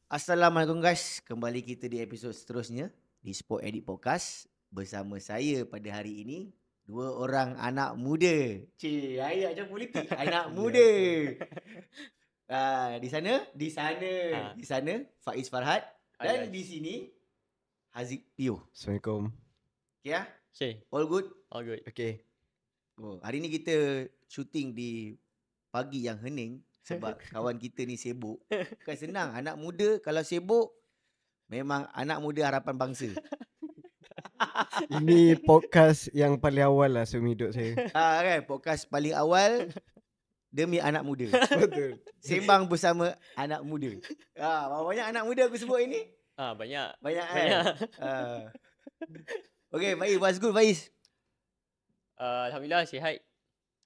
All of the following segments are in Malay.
Assalamualaikum guys, kembali kita di episod seterusnya di Sport Edit Podcast. Bersama saya pada hari ini dua orang anak muda. Cik, ayat macam politik. Anak muda. Di sana Faiz Farhad dan di sini Haziq Pio. Assalamualaikum. Okay ah? Okay, All good? all good. Okay. Oh, hari ni kita syuting di pagi yang hening sebab kawan kita ni sibuk. Bukan senang, anak muda kalau sibuk memang anak muda harapan bangsa. Ini podcast yang paling awal lah seumur hidup saya. Kan, podcast paling awal demi anak muda. Betul. Sembang bersama anak muda. Berapa banyak anak muda aku sebut ini? Banyak. Banyak kan? Okay, Faiz, what's good Faiz? Alhamdulillah sihat.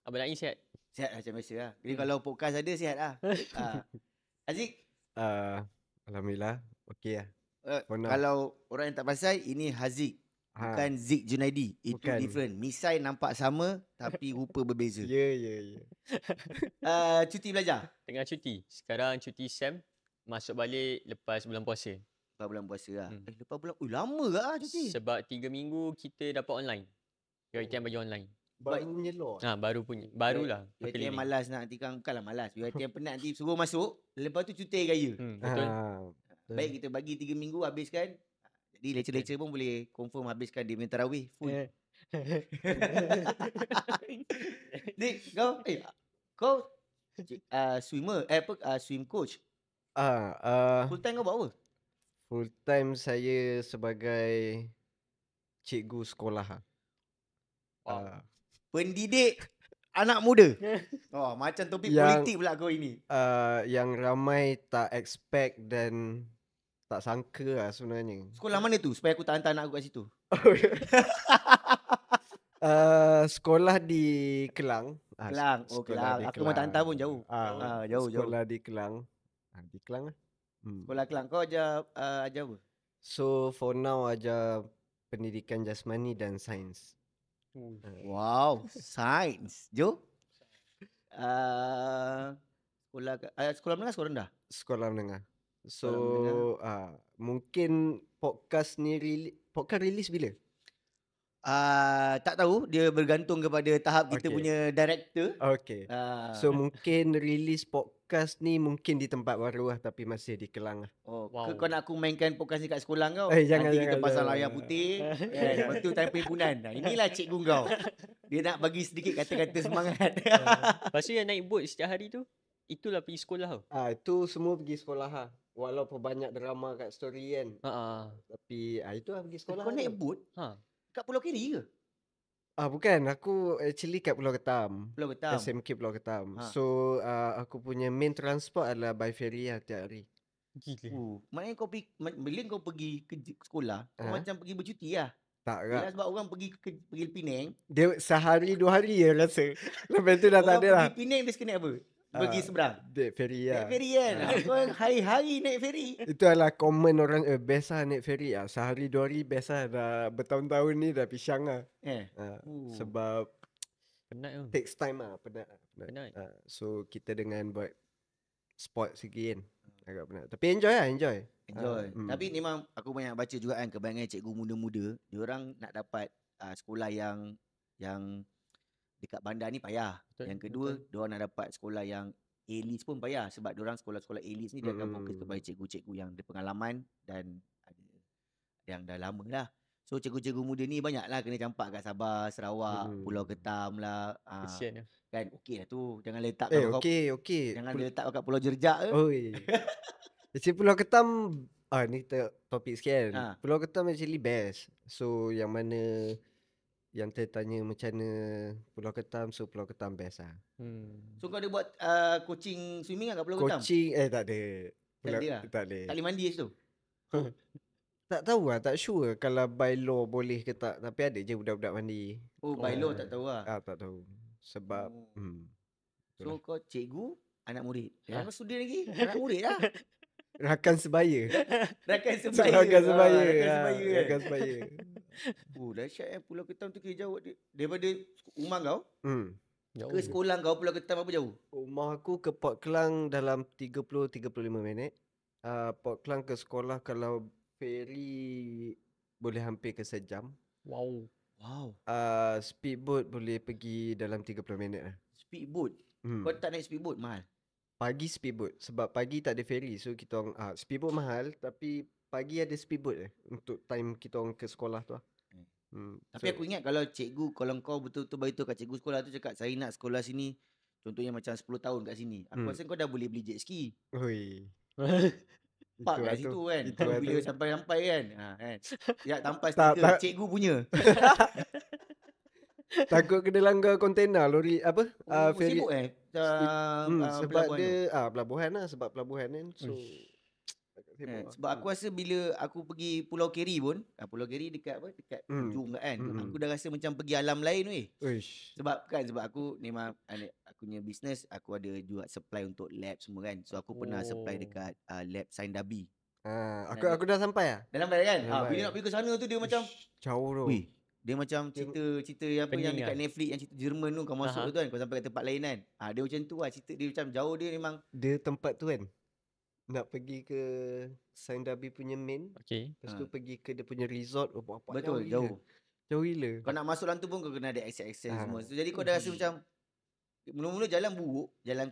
Abang Naim sihat. Sihat macam biasa lah. Jadi kalau podcast ada sihat lah. Aziz, Alhamdulillah. Okay lah. For now. kalau orang yang tak pasal, ini Haziq. Bukan Zik Junaidi. Itu Bukan. different. Misai nampak sama tapi rupa berbeza. Ya. Cuti belajar? Tengah cuti. Sekarang cuti SEM. Masuk balik lepas bulan puasa. Lepas bulan puasa lah. Hmm. Lepas bulan, lama ke lah cuti? Sebab 3 minggu kita dapat online. UiTM bagi online. Baru menyelor. Barulah. UiTM malas nak nanti kan. Bukanlah malas. UiTM penat nanti suruh masuk. Lepas tu cuti raya. Betul. Baik, kita bagi 3 minggu habiskan. Jadi lecture-lecture pun boleh confirm habiskan di tarawih full. Dik, kau swimmer, swim coach. Full time kau buat apa? Full time saya sebagai cikgu sekolah. Pendidik anak muda. Macam topik politik pula kau ini. Yang ramai tak expect dan tak sangka lah sebenarnya. Sekolah mana tu supaya aku tak hantar anak aku kat situ? Sekolah di Kelang. Kelang. Sekolah Kelang. di Aku mau tak hantar pun jauh. Jauh. Sekolah di Kelang. Di Kelang lah. Sekolah Kelang. Kau ajar apa? So for now ajar pendidikan jasmani dan sains. Wow, sains. Jo? Sekolah menengah, sekolah rendah? Sekolah menengah. So Sekolah mungkin podcast rilis bila? Tak tahu, dia bergantung kepada tahap kita Okay. punya director. Okay. So mungkin rilis podcast ni mungkin di tempat baru lah tapi masih di Kelang lah. Wow. Kau nak aku mainkan podcast ni kat sekolah kau? Jangan, Nanti kita jangan, pasal jangan. layar putih. Lepas tu tanpa himpunan. Inilah cikgu kau. Dia nak bagi sedikit kata-kata semangat. Lepas tu yang naik boat setiap hari tu, itulah pergi sekolah tau. Itu semua pergi sekolah lah. Walaupun banyak drama kat story kan. Tapi itu lah pergi sekolah. Kau naik boat kat Pulau Kiri ke? Bukan, aku actually kat Pulau Ketam. Pulau Ketam. SMK Pulau Ketam. Ha. So aku punya main transport adalah by ferry lah tiap hari. Gila. Maknanya kau pergi, bila kau pergi ke sekolah, kau Ha? macam pergi bercuti lah. Tak Yelah, kak. sebab orang pergi Penang. Dia sehari 2 hari je rasa. Lepas tu dah tak ada lah. Pergi Penang dia suka naik apa? Pergi seberang. Naik ferry lah. Naik ferry kan? Kau hari-hari naik ferry. Itu adalah common orang best lah naik ferry lah. Sehari 2 hari best lah. Dah bertahun-tahun ni dah pisang lah. Sebab Penat tu. takes time lah. Penat. Penat. So kita dengan buat sport sikit kan. Agak penat. Tapi enjoy lah, enjoy. Tapi memang aku banyak baca juga kan kebanyakan cikgu muda-muda, diorang nak dapat sekolah yang dekat bandar ni payah. Betul, Yang kedua, diorang nak dapat sekolah yang A-list pun payah sebab diorang sekolah-sekolah A-list ni dia akan fokus kepada cikgu-cikgu yang ada pengalaman dan ada yang dah lama lah. So cikgu-cikgu muda ni banyak lah kena campak kat Sabah, Sarawak, Pulau Ketam lah. Kesian lah. Kan okey lah tu. Jangan letak Okay. jangan letak kat Pulau Jerjak ke. Oi. Actually Pulau Ketam ni kita topik sikit kan. Pulau Ketam actually best. So yang mana yang tertanya macam mana Pulau Ketam, so Pulau Ketam best lah. So kau ada buat coaching swimming kat Pulau Ketam? Coaching tak ada. Tak ada lah? Tak ada. Tak boleh mandi kat situ? Tak tahu lah, tak sure kalau by law boleh ke tak. Tapi ada je budak-budak mandi. By law tak tahu lah. Tak tahu. Sebab So kau cikgu, anak murid. Kau student lagi, anak murid lah. Rakan sebaya. Rakan sebaya. Rakan sebaya. Rakan sebaya. Rakan sebaya. Dahsyat Pulau Ketam tu kira jauh daripada rumah kau. Jauh Ke je. sekolah kau Pulau Ketam apa jauh? Rumah aku ke Port Klang dalam 30-35 minit. Port Klang ke sekolah kalau ferry boleh hampir ke sejam. Wow. Wow. Speedboat boleh pergi dalam 30 minit lah. Speedboat. Kau tak naik speedboat mahal? Pagi speedboat. Sebab pagi tak ada ferry. So kita orang speedboat mahal. Tapi pagi ada speedboat untuk time kita orang ke sekolah tu lah. Tapi aku ingat kalau cikgu, kalau kau betul-betul beritahu kat cikgu sekolah tu cakap saya nak sekolah sini, contohnya macam 10 tahun kat sini, aku rasa kau dah boleh beli jet ski. Oi. Park Itu kat lah situ tu. kan. Itu lah Bila tu. sampai-sampai kan. Kan. Ya tanpa Tak, stiker, tak. cikgu punya. Takut kena langgar kontainer lori apa? Ferry. Sibuk Sebab pelabuhan tu. dia pelabuhan lah. Sebab pelabuhan kan. So agak sibuk lah. Sebab aku rasa bila aku pergi Pulau Keri pun, Pulau Keri dekat apa? Dekat ujung kat kan. Aku dah rasa macam pergi alam lain weh. Uish. Sebab aku memang aku punya business, aku ada juga supply untuk lab semua kan. So aku pernah supply dekat lab Sain Dabi. Aku dah sampai lah. Dalam balik kan? Dah Bila sampai. nak pergi ke sana tu dia macam Jauh tu. wih, dia macam cerita yang apa yang Pening dekat lah. Netflix yang cerita Jerman tu kau masuk tu kan, kau sampai ke tempat lain kan. Dia macam tu lah cerita dia macam jauh dia memang. Dia tempat tu kan nak pergi ke Sain Dabi punya main. Okay. Lepas tu pergi ke dia punya resort. Betul, jauh. Jauh gila. Kau nak masuk dalam tu pun kau kena ada access semua. So, jadi kau dah rasa macam mula-mula jalan buruk, jalan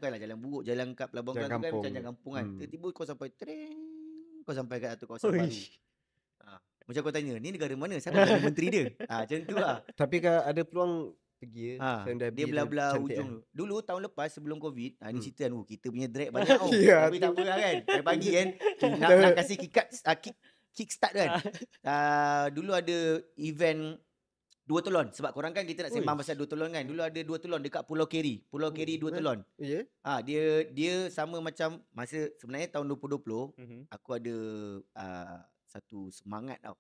kat pelabuhan Jalan kan tu kan kampung. macam jalan kampung kan. Tiba-tiba kau sampai kau sampai kat satu kawasan baru. Macam kau tanya, ni negara mana? Siapa jadi menteri dia? Macam tu lah. Tapi kalau ada peluang pergi Sain Dabi Dia belah-belah cantik ujung lah. tu. Dulu tahun lepas sebelum Covid, ni cerita kan, kita punya drag banyak tau. Ya, Tapi tak apa lah kan. Pagi kan, nak kasih kick start kan. Dulu ada event Dua Telon. Sebab korang kan kita nak sembang pasal Dua Telon kan. Dulu ada Dua Telon dekat Pulau Keri. Pulau Keri Dua Telon. Ya? Dia sama macam masa sebenarnya tahun 2020 aku ada satu semangat tau.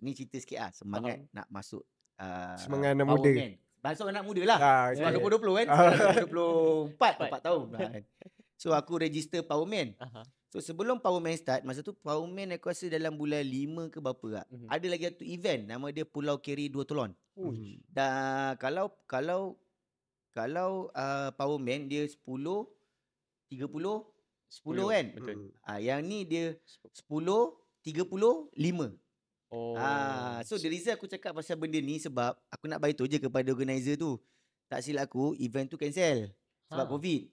Ni cerita sikit lah. Semangat nak masuk Semangat anak muda. Masuk anak muda lah. Sebab 2020 kan. 2024 4 tahun. So aku register Powerman. So sebelum Powerman start, masa tu Powerman aku rasa dalam bulan 5 ke berapa tak. Ada lagi satu event nama dia Pulau Keri Dua Telon. Dan kalau Powerman dia 10 30 10 kan. Betul. Yang ni dia 10 30 5. So the reason aku cakap pasal benda ni sebab aku nak beritahu je kepada organizer tu. Tak silap aku event tu cancel sebab COVID.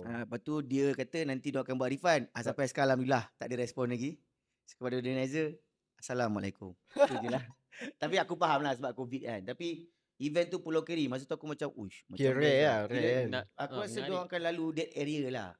Lepas tu dia kata nanti dia akan buat refund. Sampai sekarang alhamdulillah tak ada respon lagi. Kepada organizer, Assalamualaikum. Itu je lah. Tapi aku faham lah sebab COVID kan. Tapi event tu Pulau Keri, masa tu aku macam uish. Kira rare lah. Aku rasa dia akan lalu that area lah.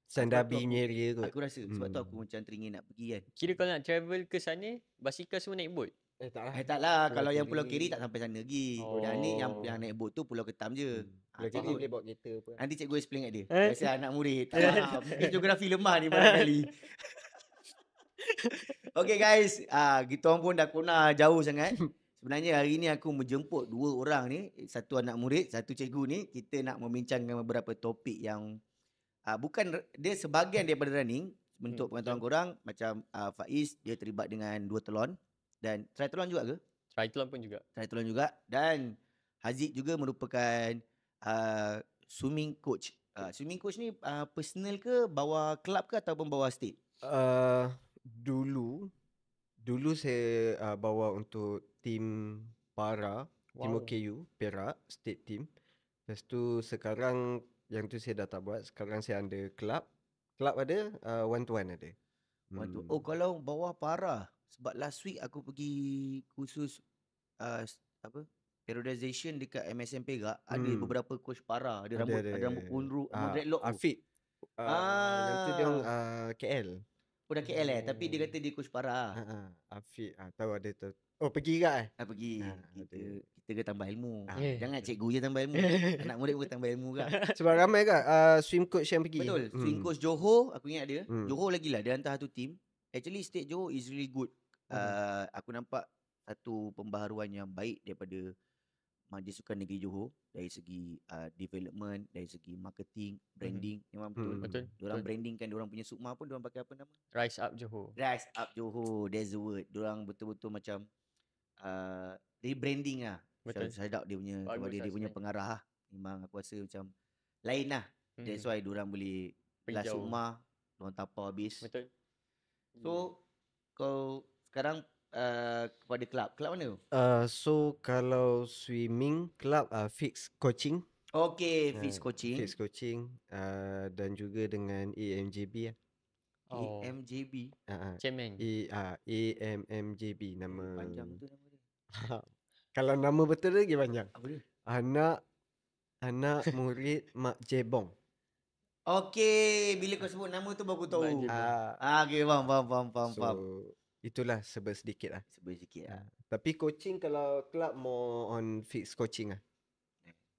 Sain Dabi punya area kot. Aku rasa sebab tu aku macam teringin nak pergi kan. Kira kalau nak travel ke sana, basikal semua naik boat? Tak lah. Kalau yang Pulau Keri tak sampai sana lagi. Yang ni yang naik boat tu Pulau Ketam je. Pulau Keri boleh bawa kereta apa. Nanti cikgu explain kat dia. Biasa anak murid. Tak faham. Mungkin geografi lemah ni barangkali. Okay guys. Kita orang pun dah kona jauh sangat. Sebenarnya hari ni aku menjemput dua orang ni. Satu anak murid, satu cikgu ni. Kita nak membincangkan beberapa topik yang bukan dia sebahagian daripada running. Untuk pengetahuan korang, macam Faiz dia terlibat dengan Dua Telon. Dan triathlon juga ke? Triathlon pun juga. Triathlon juga. Dan Haziq juga merupakan swimming coach. Swimming coach ni personal ke, bawa club ke ataupun bawa state? Dulu saya bawa untuk tim para, tim OKU, Perak, state team. Lepas tu sekarang yang tu saya dah tak buat. Sekarang saya under club. Club ada, one to one ada. Oh kalau bawah para. Sebab last week aku pergi kursus periodization dekat MSM Perak. Ada beberapa coach para. Ada rambut kundru, dreadlock. Afiq. Yang tu dia orang KL. Dah KL tapi dia kata dia coach para. Afiq, tahu ada tu. Oh pergi ke pergi. Kita ke tambah ilmu. Jangan cikgu je tambah ilmu. Anak murid pun tambah ilmu kan. Sebab ramai kan swim coach yang pergi. Betul. Swim coach Johor, aku ingat dia. Johor lagi lah, dia hantar satu team. Actually state Johor is really good. Aku nampak satu pembaharuan yang baik daripada Majlis Sukan Negeri Johor dari segi development, dari segi marketing, branding. Memang betul. Diorang brandingkan diorang punya sukma pun diorang pakai apa nama? Rise Up Johor. Rise Up Johor, that's the word. Diorang betul-betul macam rebranding lah. Betul. Saya doubt dia punya kepada dia punya pengarah lah. memang aku rasa macam lain lah. That's why diorang boleh Pergi last jauh. rumah, diorang tapau habis. Betul. So kau sekarang kepada kelab mana tu? So kalau swimming club fix coaching. Okay, fix coaching. Fix coaching dan juga dengan AMJB lah. Oh, AMJB. Cemeng. AMMJB nama. Panjang tu nama dia. Kalau nama betul dia lagi panjang. Apa dia? Anak murid Mak Jebong. Okay, bila kau sebut nama tu baru aku tahu. Mak Jebong. Okay, faham. So itulah sedikit lah. Sedikit lah. Tapi coaching kalau club more on fixed coaching lah.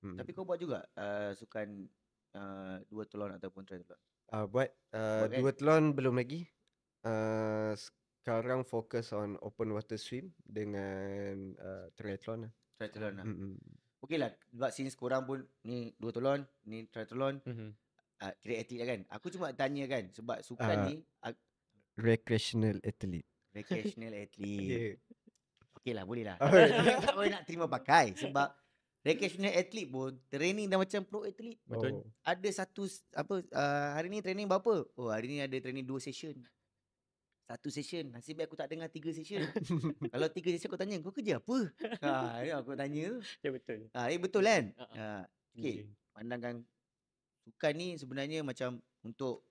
Tapi kau buat juga sukan duathlon ataupun triathlon? Buat kan? duathlon belum lagi. Sekarang fokus on open water swim dengan triathlon lah. Triathlon lah. Okay lah, sebab since korang pun ni duathlon, ni triathlon, kira atlet lah kan. Aku cuma tanya kan, sebab sukan ni recreational athlete. Recreational athlete. Yeah. Okay lah, boleh lah. Tak boleh nak terima pakai. Sebab recreational athlete pun training dah macam pro athlete. Betul. Ada satu hari ni training berapa? Oh, hari ni ada training 2 session. 1 session. Nasib baik aku tak dengar 3 session. Kalau 3 session aku tanya, kau kerja apa? Aku tanya tu. Ya betul. Betul kan? Okay. Pandangan sukan ni sebenarnya macam untuk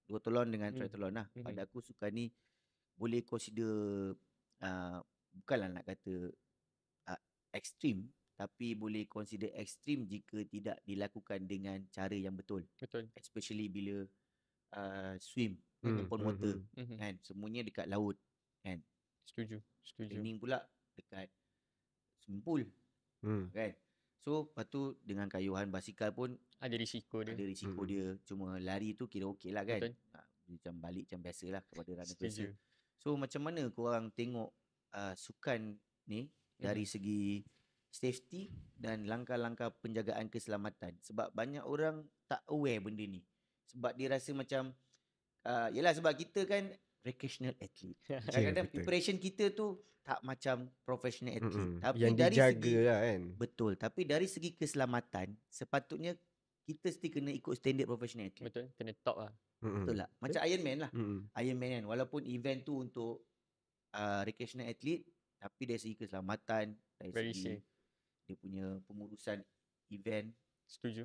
duathlon dengan triathlon lah. Pada aku sukan ni boleh consider bukanlah nak kata ekstrim, tapi boleh consider ekstrim jika tidak dilakukan dengan cara yang betul. Betul. Especially bila swim open water kan, semuanya dekat laut kan. Setuju. Training pula dekat swimming pool kan. So lepas tu dengan kayuhan basikal pun ada risiko dia. Dia. Cuma lari tu kira okey lah kan. Macam balik macam biasalah kepada runner biasa. So macam mana korang tengok sukan ni dari segi safety dan langkah-langkah penjagaan keselamatan? Sebab banyak orang tak aware benda ni. Sebab dia rasa macam yelah sebab kita kan recreational athlete. Kadang-kadang preparation kita tu tak macam professional athlete. Tapi yang dari dijaga segi lah kan. Betul. Tapi dari segi keselamatan sepatutnya kita mesti kena ikut standard professional athlete. Betul. Kena top lah. Betul lah. Macam Ironman lah. Ironman kan. Walaupun event tu untuk recreational athlete, tapi dari segi keselamatan, dari segi dia punya pengurusan event, setuju,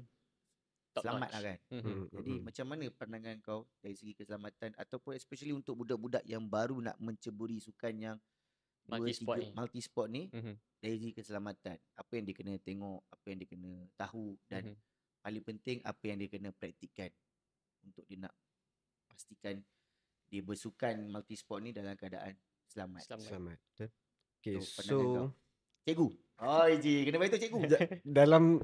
selamat lah kan. Jadi macam mana pandangan kau dari segi keselamatan, ataupun especially untuk budak-budak yang baru nak menceburi sukan yang multi-sport ni, dari segi keselamatan, apa yang dia kena tengok, apa yang dia kena tahu, dan paling penting apa yang dia kena praktikkan untuk dia nak pastikan dia bersukan multi-sport ni dalam keadaan selamat. Okay, so cikgu. Oh, kena beritahu cikgu.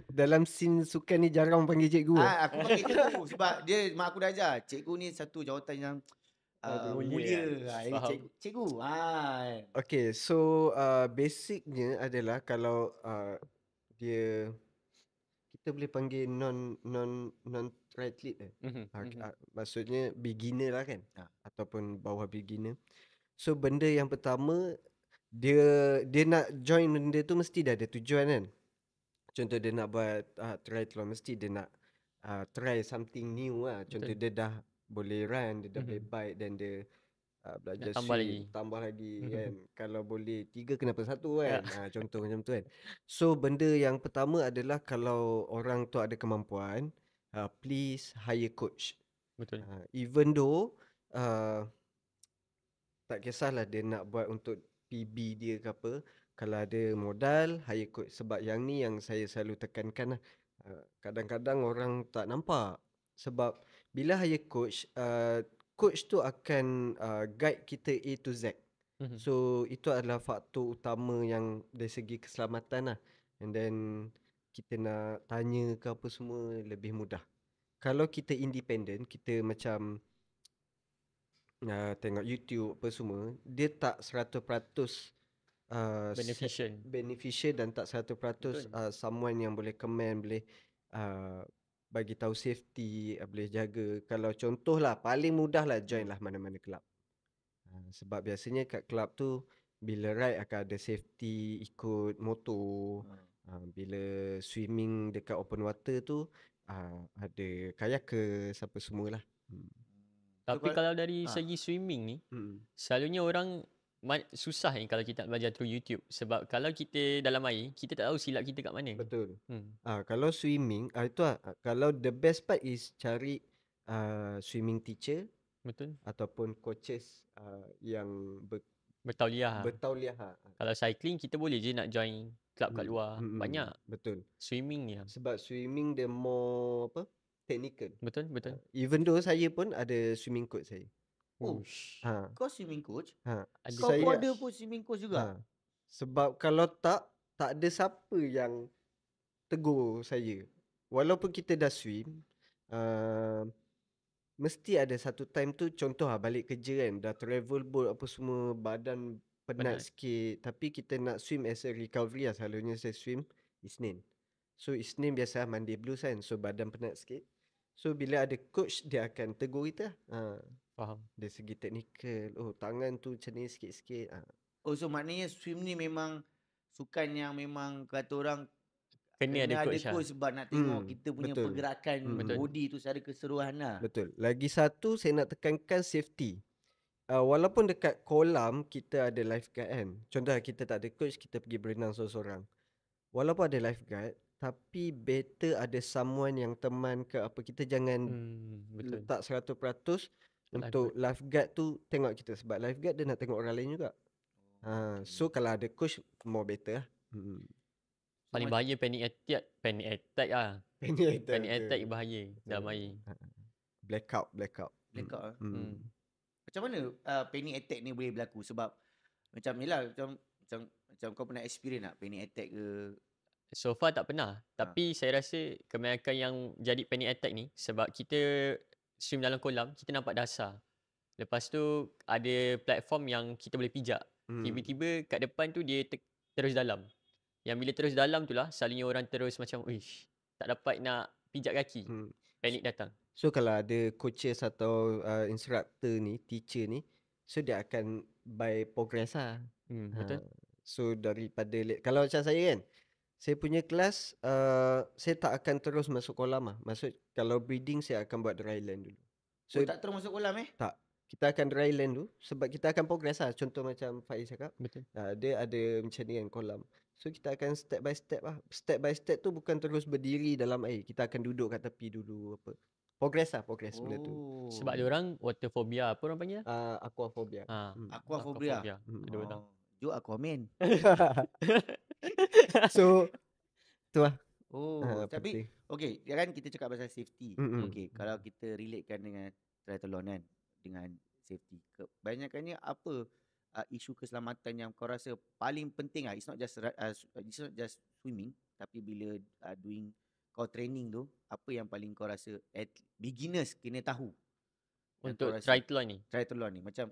Dalam scene sukan ni jarang panggil cikgu. Aku panggil cikgu sebab dia mak aku dah ajar. Cikgu ni satu jawatan yang mulia. Cikgu. Okay, so basicnya adalah kalau dia kita boleh panggil non triathlete maksudnya beginner lah kan, ataupun bawah beginner. So benda yang pertama, dia nak join benda tu mesti dah ada tujuan kan. Contoh dia nak buat triathlon, mesti dia nak try something new lah. Contoh dia dah boleh run, dia dah boleh bike, dan dia belajar tambah lagi kan. Kalau boleh 3 kenapa 1 kan. Contoh macam tu kan. So benda yang pertama adalah kalau orang tu ada kemampuan, please hire coach. Betul. Even though tak kisahlah dia nak buat untuk PB dia ke apa, kalau ada modal, hire coach. Sebab yang ni yang saya selalu tekankan lah. Kadang-kadang orang tak nampak. Sebab bila hire coach, coach tu akan guide kita A to Z. So itu adalah faktor utama yang dari segi keselamatan lah. And then kita nak tanya ke apa semua lebih mudah. Kalau kita independent, kita macam tengok YouTube apa semua, dia tak 100% beneficial dan tak 100% someone yang boleh comment, boleh bagi tahu safety, boleh jaga. Kalau contohlah paling mudah lah join lah mana-mana kelab. Sebab biasanya kat kelab tu bila ride akan ada safety, ikut motor, Bila swimming dekat open water tu ada kayakers apa semualah. Tapi kalau dari segi swimming ni, selalunya orang susah kalau kita nak belajar through YouTube. Sebab kalau kita dalam air, kita tak tahu silap kita kat mana. Betul. Kalau swimming, kalau the best part is cari swimming teacher. Betul. Ataupun coaches yang bertauliah. Kalau cycling, kita boleh je nak join club kat luar. Banyak. Betul. Swimming ni. Sebab swimming dia more technical. Betul. Even though saya pun ada swimming coach saya. Kau swimming coach? Kau ada pun swimming coach juga? Sebab kalau tak ada siapa yang tegur saya. Walaupun kita dah swim, mesti ada satu time tu, contoh balik kerja kan, dah travel boat apa semua, badan penat sikit, tapi kita nak swim as a recovery selalunya saya swim Isnin. So Isnin biasa Monday blues kan, so badan penat sikit. So bila ada coach, dia akan tegur kita. Faham. Dari segi teknikal, tangan tu macam ni sikit-sikit. So maknanya swim ni memang sukan yang memang kata orang kena ada coach sebab nak tengok kita punya pergerakan body tu secara keseluruhan lah. Betul. Lagi satu saya nak tekankan safety. Walaupun dekat kolam kita ada lifeguard kan. Contoh kita tak ada coach, kita pergi berenang seorang-seorang. Walaupun ada lifeguard, tapi better ada someone yang teman ke apa. Kita jangan letak 100% untuk lifeguard tu tengok kita. Sebab lifeguard dia nak tengok orang lain juga. So kalau ada coach more better lah. Paling bahaya panic attack lah. Panic attack bahaya dalam air. Blackout. Macam mana panic attack ni boleh berlaku? Sebab macam kau pernah experience tak panic attack ke? So far tak pernah. Tapi saya rasa kebanyakan yang jadi panic attack ni sebab kita swim dalam kolam, kita nampak dasar. Lepas tu ada platform yang kita boleh pijak. Tiba-tiba kat depan tu dia terus dalam. Yang bila terus dalam tu lah, selalunya orang terus macam, tak dapat nak pijak kaki. Panik datang. So kalau ada coaches atau instructor ni, teacher ni, so dia akan by progress lah. Betul. So daripada, kalau macam saya kan, saya punya kelas, saya tak akan terus masuk kolam lah. Maksud kalau breeding saya akan buat dry land dulu. So tak terus masuk kolam Tak. Kita akan dry land dulu sebab kita akan progress lah. Contoh macam Faiz cakap. Betul. Dia ada macam ni kan kolam. So kita akan step by step lah. Step by step tu bukan terus berdiri dalam air. Kita akan duduk kat tepi dulu apa. Progress benda tu. Sebab dia orang water phobia, apa orang panggil? Aquaphobia. Aquaphobia. Ada orang. Jom Aquaman. So tu lah. Tapi okay, kan kita cakap pasal safety. Okay, kalau kita relatekan dengan triathlon kan, dengan safety, kebanyakannya apa isu keselamatan yang kau rasa paling penting it's not just swimming, tapi bila doing kau training tu, apa yang paling kau rasa beginners kena tahu untuk triathlon ni? Macam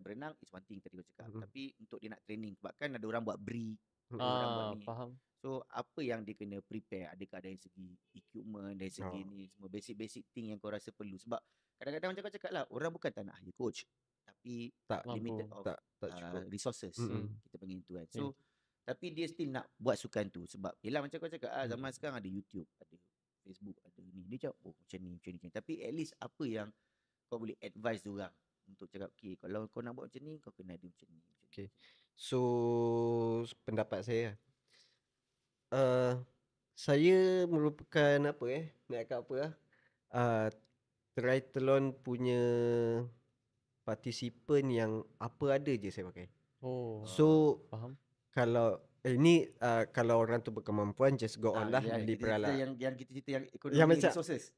berenang is one thing tadi kau cakap, tapi untuk dia nak training, sebab kan ada orang buat break, orang buat ni. Faham. So apa yang dia kena prepare? Adakah dari segi equipment, dari segi ni semua basic thing yang kau rasa perlu? Sebab kadang-kadang macam kau cakap lah, orang bukan tak nak hire coach, tapi limited of resources. Kita panggil itu kan. So tapi dia still nak buat sukan tu. Sebab yelah macam kau cakap zaman sekarang ada YouTube, ada Facebook, ada ni. Dia cakap macam ni. Tapi at least apa yang kau boleh advise diorang untuk cakap, okay, kalau kau nak buat macam ni, kau kena ada macam ni. Okay. So pendapat saya, saya merupakan nak cakap apa triathlon punya partisipan yang apa ada je saya pakai. So faham. Kalau ini kalau orang tu berkemampuan, just go on lah beli peralat. Yang kita cerita yang ekonomi resources.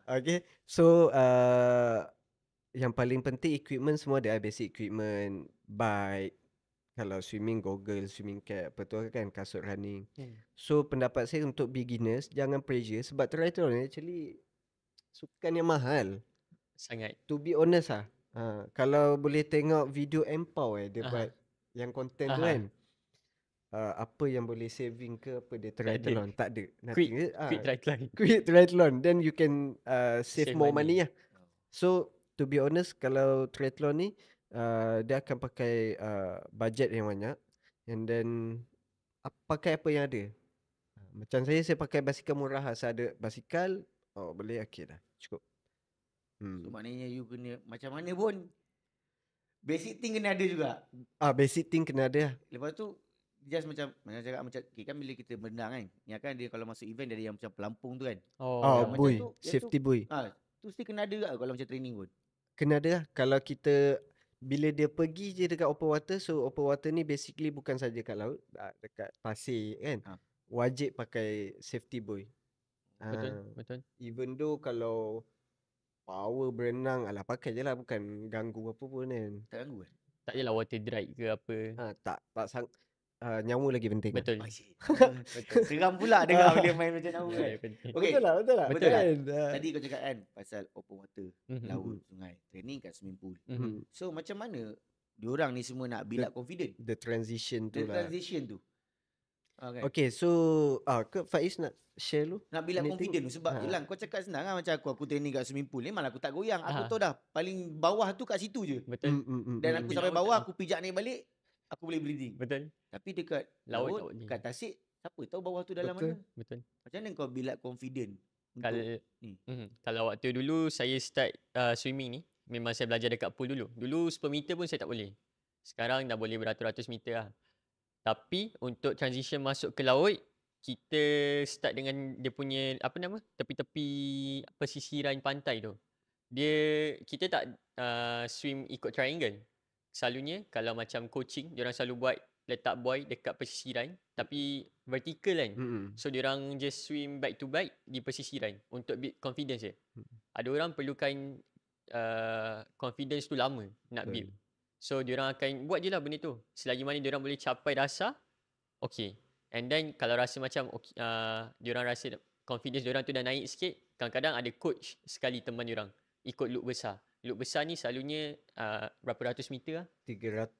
Okay. So yang paling penting equipment semua ada, basic equipment, bike, kalau swimming goggle, swimming cap, apa tu kan, kasut running. So pendapat saya untuk beginners, jangan pressure sebab triathlon actually sukan yang mahal. Sangat. To be honest kalau boleh tengok video Empower dia buat yang konten tu kan. Apa yang boleh saving ke apa dia triathlon tak ada. Quit triathlon, then you can save more money lah. So to be honest, kalau triathlon ni dia akan pakai budget yang banyak, and then pakai apa yang ada. Macam saya pakai basikal murah lah. Saya ada basikal, boleh okey dah. Cukup. So maknanya you kena macam mana pun basic thing kena ada juga. Basic thing kena ada lah. Lepas tu just macam cakap macam kan bila kita berenang kan, yang kan dia kalau masuk event dia ada yang macam pelampung tu kan. Oh, macam buoy, tu, safety buoy. Tu mesti kena ada juga kalau macam training pun. Kena ada lah. Kalau kita bila dia pergi je dekat open water, so open water ni basically bukan saja kat laut, dekat pasir kan. Wajib pakai safety buoy. Betul. Even though kalau power berenang, alah pakai je lah, bukan ganggu apa pun kan. Tak ganggu kan? Tak jelah water dry ke apa. Tak nyawa lagi penting. Betul. Betul. Seram pula dengar bila main macam nyawa kan. Okay. Betul lah. Kan? Tadi kau cakap kan pasal open water, laut, sungai, training kat swimming pool. So macam mana diorang ni semua nak build up confident? The transition tu lah. Kan? Okay, so Faiz nak share lu? Nak build up confident tu sebab yelah kau cakap senang lah macam aku training kat swimming pool ni malah aku tak goyang. Aku tahu dah paling bawah tu kat situ je. Betul. Dan aku sampai bawah aku pijak naik balik aku boleh breathing. Betul. Tapi dekat laut kat tasik siapa tahu bawah tu dalam mana. Betul. Macam mana kau build up confident kalau ni? Kalau waktu dulu saya start swimming ni, memang saya belajar dekat pool dulu. Dulu 10 meter pun saya tak boleh. Sekarang dah boleh beratus-ratus meter lah. Tapi untuk transition masuk ke laut, kita start dengan dia punya tepi-tepi pesisiran pantai tu. Kita tak swim ikut triangle. Selalunya kalau macam coaching, diorang selalu buat letak buoy dekat pesisiran tapi vertical kan. So diorang just swim back to back di pesisiran untuk build confidence je. Ada orang perlukan confidence tu lama nak build. So diorang akan buat je lah benda tu. Selagi mana diorang boleh capai dasar, okay. And then kalau rasa macam diorang rasa confidence diorang tu dah naik sikit, kadang-kadang ada coach sekali teman diorang ikut loop besar. Loop besar ni selalunya berapa ratus meter lah? 300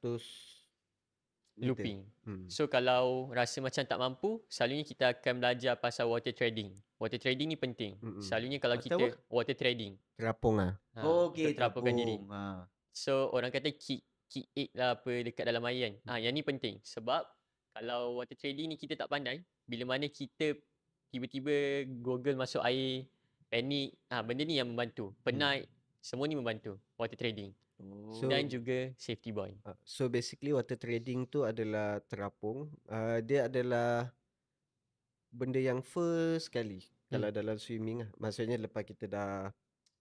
looping. So kalau rasa macam tak mampu, selalunya kita akan belajar pasal water trading. Water trading ni penting. Selalunya kalau kita water trading. Terapung lah. Okay, terapungkan diri. So orang kata kick 8 lah apa dekat dalam air kan. Yang ni penting. Sebab kalau water trading ni kita tak pandai, bila mana kita tiba-tiba goggle masuk air, panik, benda ni yang membantu. Penat, semua ni membantu water trading. Dan juga safety buoy. So basically water trading tu adalah terapung. Dia adalah benda yang first kali kalau dalam swimming lah. Maksudnya lepas kita dah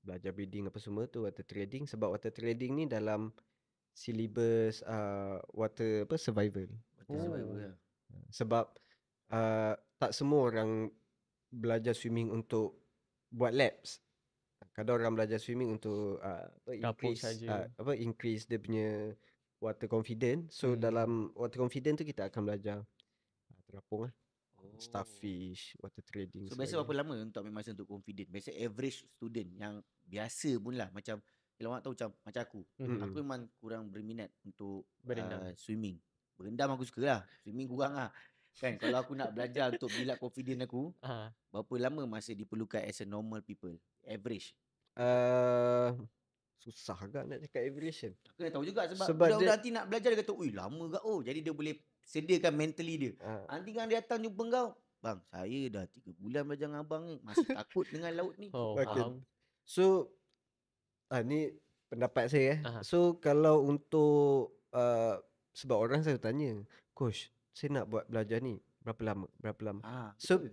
belajar breathing apa semua tu water trading. Sebab water trading ni dalam syllabus water survival. Sebab tak semua orang belajar swimming untuk buat laps. Kadang orang belajar swimming untuk increase dia punya water confidence. So dalam water confidence tu kita akan belajar terapung lah. Starfish, water trading. So biasa berapa lama untuk ambil masa untuk confident? Biasa average student yang biasa pun lah, macam kalau orang tahu macam aku. Aku memang kurang berminat untuk swimming. Berendam aku suka lah, swimming kurang lah. Kan kalau aku nak belajar untuk build up confident aku, berapa lama masa diperlukan as a normal people? Average. Susah agak nak cakap average kan. Aku dah tahu juga sebab budak-budak nanti nak belajar dia kata, "Ui, lama gak." Jadi dia boleh sediakan mentally dia. Nanti kan dia datang jumpa kau, "Bang, saya dah 3 bulan belajar dengan abang ni, masih takut dengan laut ni." Faham. So ni pendapat saya So kalau untuk sebab orang saya tanya, "Coach, saya nak buat belajar ni berapa lama?" So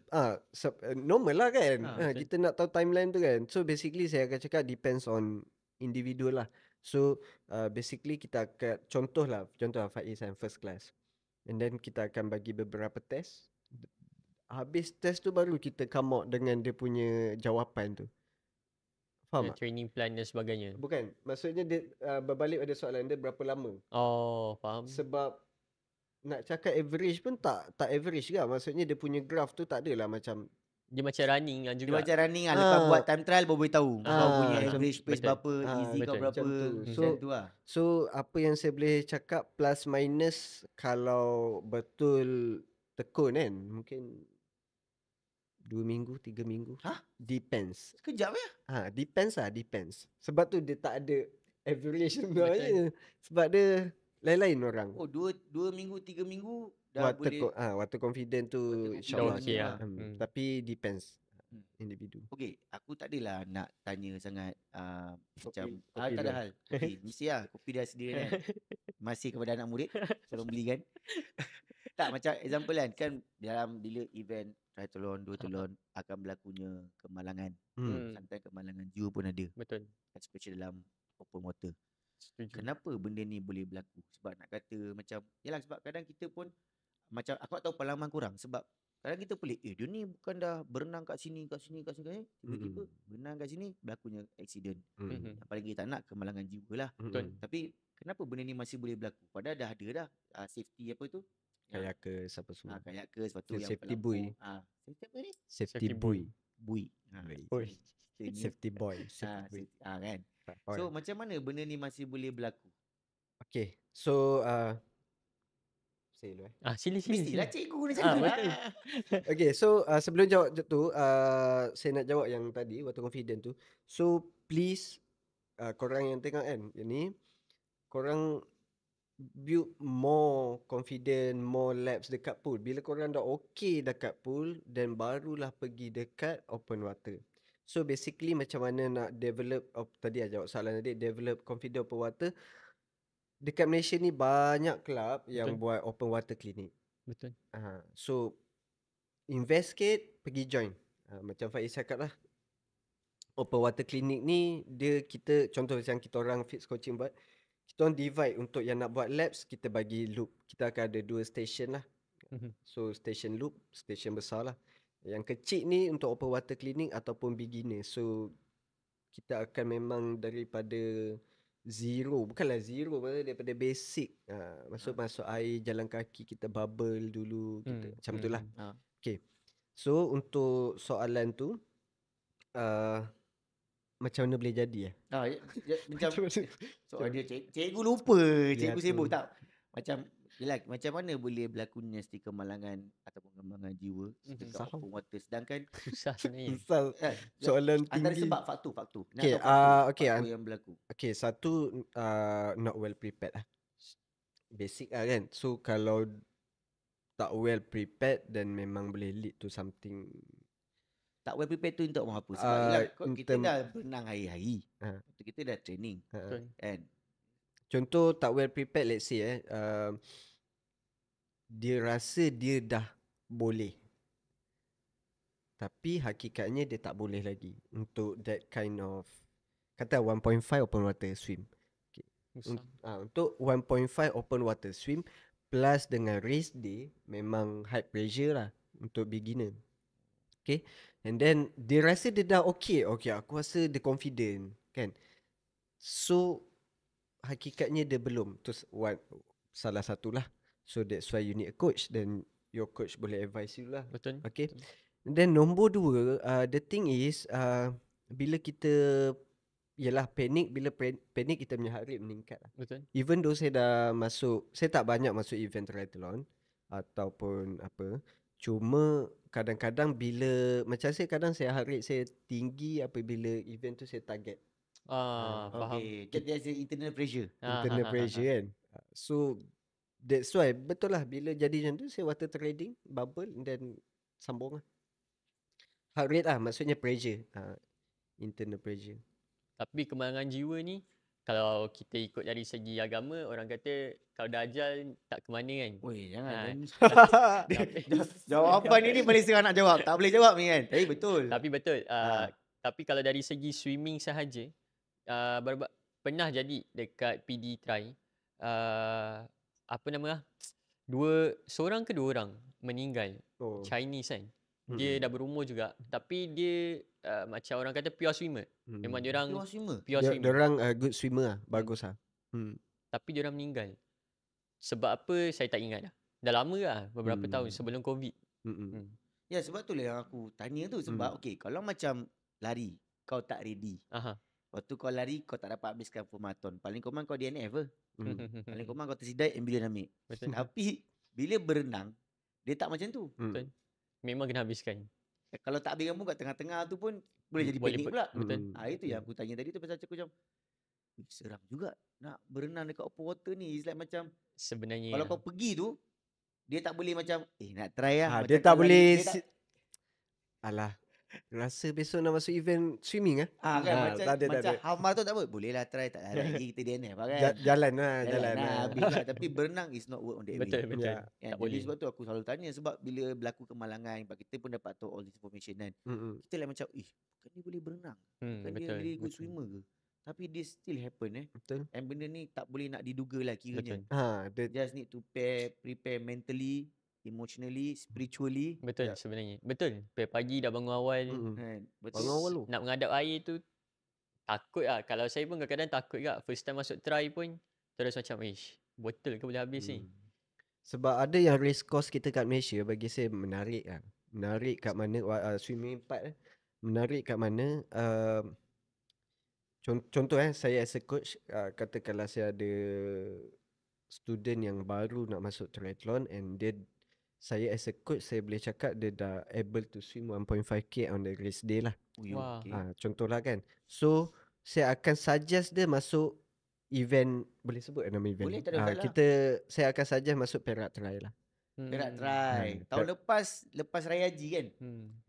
normal lah kan. Kita nak tahu timeline tu kan. So basically saya akan cakap depends on individual lah. So basically kita akan contoh Faiz and first class. And then kita akan bagi beberapa test. Habis test tu baru kita come out dengan dia punya jawapan tu. Faham tak? Training plan dan sebagainya. Bukan. Maksudnya dia berbalik pada soalan dia berapa lama. Faham. Sebab nak cakap average pun tak average juga. Maksudnya dia punya graph tu tak adalah macam dia macam running lah juga. Dia macam running lah. Lepas buat time trial baru boleh tahu kau punya average pace berapa, easy kau berapa. So apa yang saya boleh cakap plus minus kalau betul tekun kan, mungkin 2 minggu, 3 minggu. Depends. Sekejap ya? Depends. Sebab tu dia tak ada average sebenarnya. Sebab dia lain-lain orang. 2 minggu, 3 minggu dah boleh water confident tu water insyaAllah confident okey ni lah. lah. Tapi depends Hmm. individu. Okey, aku tak adalah nak tanya sangat macam kopi tak ada dulu. hal. Kopi mesti lah, kopi dah sedia kan. Masih kepada anak murid, tolong belikan. Tak, macam example kan dalam bila event triathlon, duathlon akan berlakunya kemalangan. Sometimes kemalangan jiwa pun ada. Betul. Especially dalam open water. Setuju. Kenapa benda ni boleh berlaku? Sebab nak kata macam, yalah sebab kadang kita pun macam aku tak tahu pengalaman korang. Sebab kadang kita pelik, dia ni bukan dah berenang kat sini, tiba-tiba berenang kat sini berlakunya accident. Yang paling kita tak nak kemalangan jiwa lah. Betul. Tapi kenapa benda ni masih boleh berlaku? Padahal dah ada dah safety apa tu? Kayakers apa semua. Kayakers, lepas tu yang Safety buoy. Safety apa ni? Safety buoy. Buoy. Buoy. Safety boy. Safety buoy. Kan. So macam mana benda ni masih boleh berlaku? Okay. So say dulu Sili. Mestilah cikgu ni cakap. Betul. Okay, so sebelum jawab tu, saya nak jawab yang tadi, water confident tu. So please, korang yang tengok kan, ni korang build more confident, more laps dekat pool. Bila korang dah okay dekat pool, then barulah pergi dekat open water. So basically macam mana nak develop, tadi jawab soalan tadi, develop confident open water. Dekat Malaysia ni banyak club yang buat open water clinic. Betul. So invest sikit, pergi join. Macam Faiz cakap lah, open water clinic ni dia kita, contoh macam kita orang fitness coaching buat, kita orang divide untuk yang nak buat laps, kita bagi loop. Kita akan ada 2 station lah. So station loop, station besar lah. Yang kecil ni untuk open water clinic ataupun beginner. So kita akan memang daripada zero, bukanlah zero, daripada basic. Masuk air, jalan kaki, kita bubble dulu, kita macam itulah. Okay. So untuk soalan tu, macam mana boleh jadi Macam soal dia cikgu lupa, cikgu sibuk tak. Macam mana boleh berlakunya kemalangan ataupun kemalangan jiwa dekat open water, sedangkan Susah sebenarnya. soalan antara tinggi. sebab faktor. Okay, faktor yang berlaku. Okay, satu not well prepared lah. Basic lah kan. So kalau tak well prepared, then memang boleh lead to something. Tak well prepared tu untuk apa? Sebab kita dah berenang hari-hari. Kita dah training. Kan? Contoh tak well prepared, let's say dia rasa dia dah boleh, tapi hakikatnya dia tak boleh lagi untuk that kind of, kata 1.5 open water swim. Untuk 1.5 open water swim plus dengan race day, memang high pressure lah untuk beginner. Okay. And then dia rasa dia dah okay, aku rasa dia confident kan. So hakikatnya dia belum. Tu salah satulah. So that's why you need a coach. Then your coach boleh advise you lah. Betul. Okay. And then nombor 2, the thing is, bila kita panik, bila panik kita punya heart rate meningkat lah. Betul. Even though saya dah masuk, saya tak banyak masuk event triathlon ataupun apa, cuma kadang-kadang bila macam saya, kadang saya heart rate saya tinggi apabila event tu saya target. Faham. There's internal pressure. Internal pressure kan. So that's why betul lah, bila jadi macam tu saya water trading, bubble, and then sambung lah. Heart rate lah, maksudnya pressure. Internal pressure. Tapi kemalangan jiwa ni, kalau kita ikut dari segi agama, orang kata kalau dah ajal tak ke mana kan. Weh, jangan. Jawapan ni paling senang nak jawab. Tak boleh jawab ni kan. Tapi betul. Tapi betul. Tapi kalau dari segi swimming sahaja, pernah jadi dekat PD try, apa nama lah, seorang ke 2 orang meninggal. Chinese kan. Dia dah berumur juga. Tapi dia macam orang kata pure swimmer. Memang dia orang Pure swimmer. Dia orang good swimmer lah. Bagus lah. Tapi dia orang meninggal. Sebab apa saya tak ingat dah. Dah lama lah, beberapa tahun sebelum COVID. Ya, sebab tu lah yang aku tanya tu. Sebab kalau macam lari, kau tak ready. Waktu kau lari, kau tak dapat habiskan full marathon. Paling kurang kau DNF ke? Paling kurang kau tersidai, ambulans ambil. Tapi bila berenang, dia tak macam tu. Betul. Memang kena habiskan. Kalau tak habiskan pun kat tengah-tengah tu pun boleh jadi panik pula. Betul. Itu yang aku tanya tadi tu, pasal aku macam seram juga nak berenang dekat open water ni. It's like macam sebenarnya kalau kau pergi tu, dia tak boleh macam nak try lah. Dia Macam tak kalau boleh dia tak, alah, rasa besok nak masuk event swimming ah. kan macam Tak ada. Hamar tu tak apa. Boleh lah try, tak ada lagi kita DNF lah kan. Jalan Jalan lah. habis lah. Tapi berenang is not work on that way. Betul. Ya. Kan? Tak Jadi boleh. sebab tu aku selalu tanya, sebab bila berlaku kemalangan, kita pun dapat tahu all this information kan. Kita like macam, kan dia boleh berenang? Kan dia Betul. really good swimmer ke? Tapi this still happen Betul. And benda ni tak boleh nak diduga lah kiranya. Betul. Just need to prepare mentally, emotionally, spiritually. Betul sebenarnya. Betul. Pagi dah bangun awal. Kan? Betul. Bangun awal tu. Nak menghadap air tu takut lah. Kalau saya pun kadang-kadang takut juga. First time masuk try pun terus macam botol ke boleh habis ni. Sebab ada yang race course kita kat Malaysia bagi saya menarik lah. Menarik kat mana swimming part menarik kat mana contoh saya as a coach, katakanlah saya ada student yang baru nak masuk triathlon and saya as a coach saya boleh cakap dia dah able to swim 1.5k on the race day lah. Wah. Contohlah kan. So saya akan suggest dia masuk event, boleh sebut nama event? Boleh, tak ada masalah. Saya akan suggest masuk Perak Trail lah. Perak try. Tahun lepas Raya Haji kan?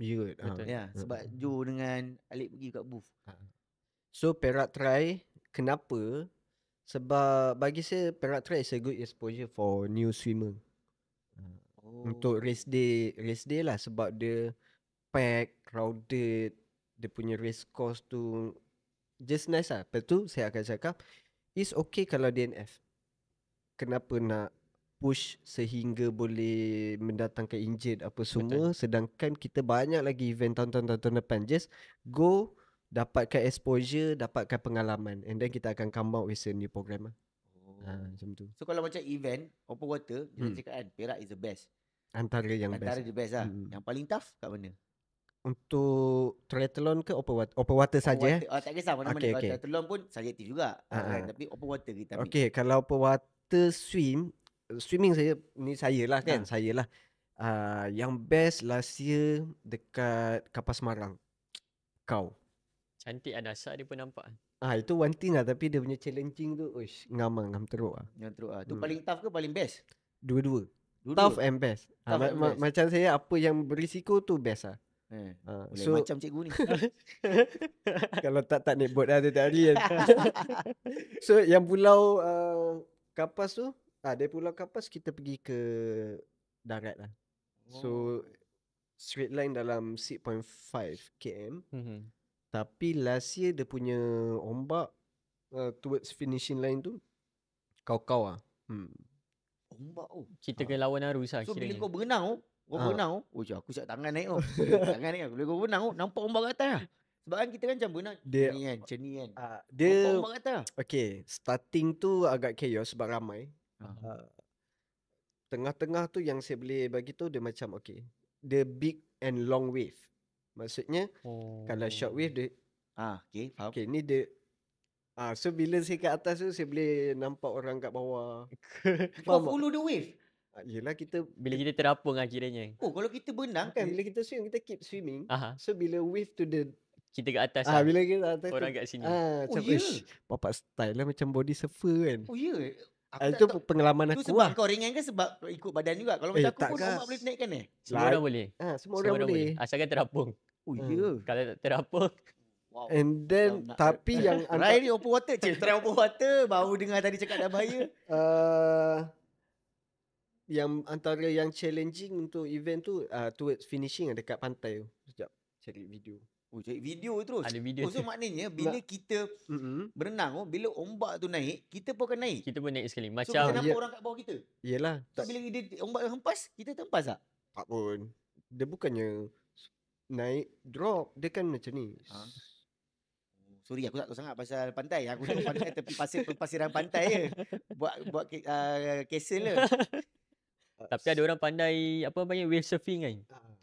Good. Betul. Ya, sebab Joe dengan Alip pergi kat booth. So Perak Trail, kenapa? Sebab bagi saya Perak Trail is a good exposure for new swimmer. Untuk race day lah, sebab dia pack, crowded, dia punya race course tu just nice lah. Lepas tu saya akan cakap it's okay kalau DNF. Kenapa nak push sehingga boleh mendatangkan injured apa semua. Sedangkan kita banyak lagi event tahun-tahun depan. Just go, dapatkan exposure, dapatkan pengalaman, and then kita akan come out with a new program lah. Macam tu. So kalau macam event open water, kita cakap kan Perak is the best. Antara the best lah. Yang paling tough kat mana? Untuk triathlon ke open water saja? Tak kisah mana-mana. Okay, Kalau okay. triathlon pun subjektif juga. Kan? Tapi open water kita ambil. Okay, kalau open water swimming saya lah kan. Saya lah. Yang best last year dekat Kapal Semarang. Cantik lah dasar dia pun nampak. Itu one thing lah. Tapi dia punya challenging tu ngam teruk lah. Yang teruk lah. Tu paling tough ke paling best? Dua-dua. Tough and best. Macam saya apa yang berisiko tu best lah. So, macam cikgu ni. Kalau tak naik boat lah tiap hari kan. So yang pulau Kapas tu, dari pulau Kapas kita pergi ke darat lah. So straight line dalam 6.5 km. Tapi last year dia punya ombak towards finishing line tu kau-kau lah. Ombak Kita kena lawan arus lah. So bila kiranya. kau berenang aku siap tangan naik tangan naik. Bila kau berenang nampak ombak kat atas lah. Sebab kan kita kan macam berenang macam ni kan. Dia nampak ombak kat atas lah. Okay, starting tu agak chaos sebab ramai. Tengah-tengah tu yang saya boleh bagi tu dia macam the big and long wave. Maksudnya kalau short wave dia okay, faham. Okay, ni dia so bila saya kat atas tu saya boleh nampak orang kat bawah. Kau follow the wave. Yelah kita Bila kita terapung lah kiranya. kalau kita berenang kan bila kita swim kita keep swimming. Aha. So bila wave to the Kita kat atas lah. bila kita atas Orang tu, kat sini. macam bapak style lah macam body surfer kan. Aku Itu pengalaman tu aku sebab lah. kau ringan ke sebab ikut badan juga? Kalau macam aku tak pun ke? ombak boleh naikkan Semua orang boleh. Semua orang boleh. Asalkan terapung. Kalau tak terapung. Wow. And then tapi yang Rai ni open water. Try open water. Baru dengar tadi cakap dah bahaya. Yang antara yang challenging untuk event tu towards finishing dekat pantai tu. Sekejap cari video. Cari video terus. Ada video So maknanya bila kita berenang bila ombak tu naik, kita pun akan naik. Kita pun naik sekali. So Macam kita nampak orang kat bawah kita. Yelah. So bila dia ombak hempas, kita terhempas tak? Tak pun. Dia bukannya naik drop. Dia kan macam ni. Sorry aku tak tahu sangat pasal pantai. Aku tahu pantai tepi pasiran pantai je. Buat castle lah. tapi ada orang pandai apa panggil wave surfing kan.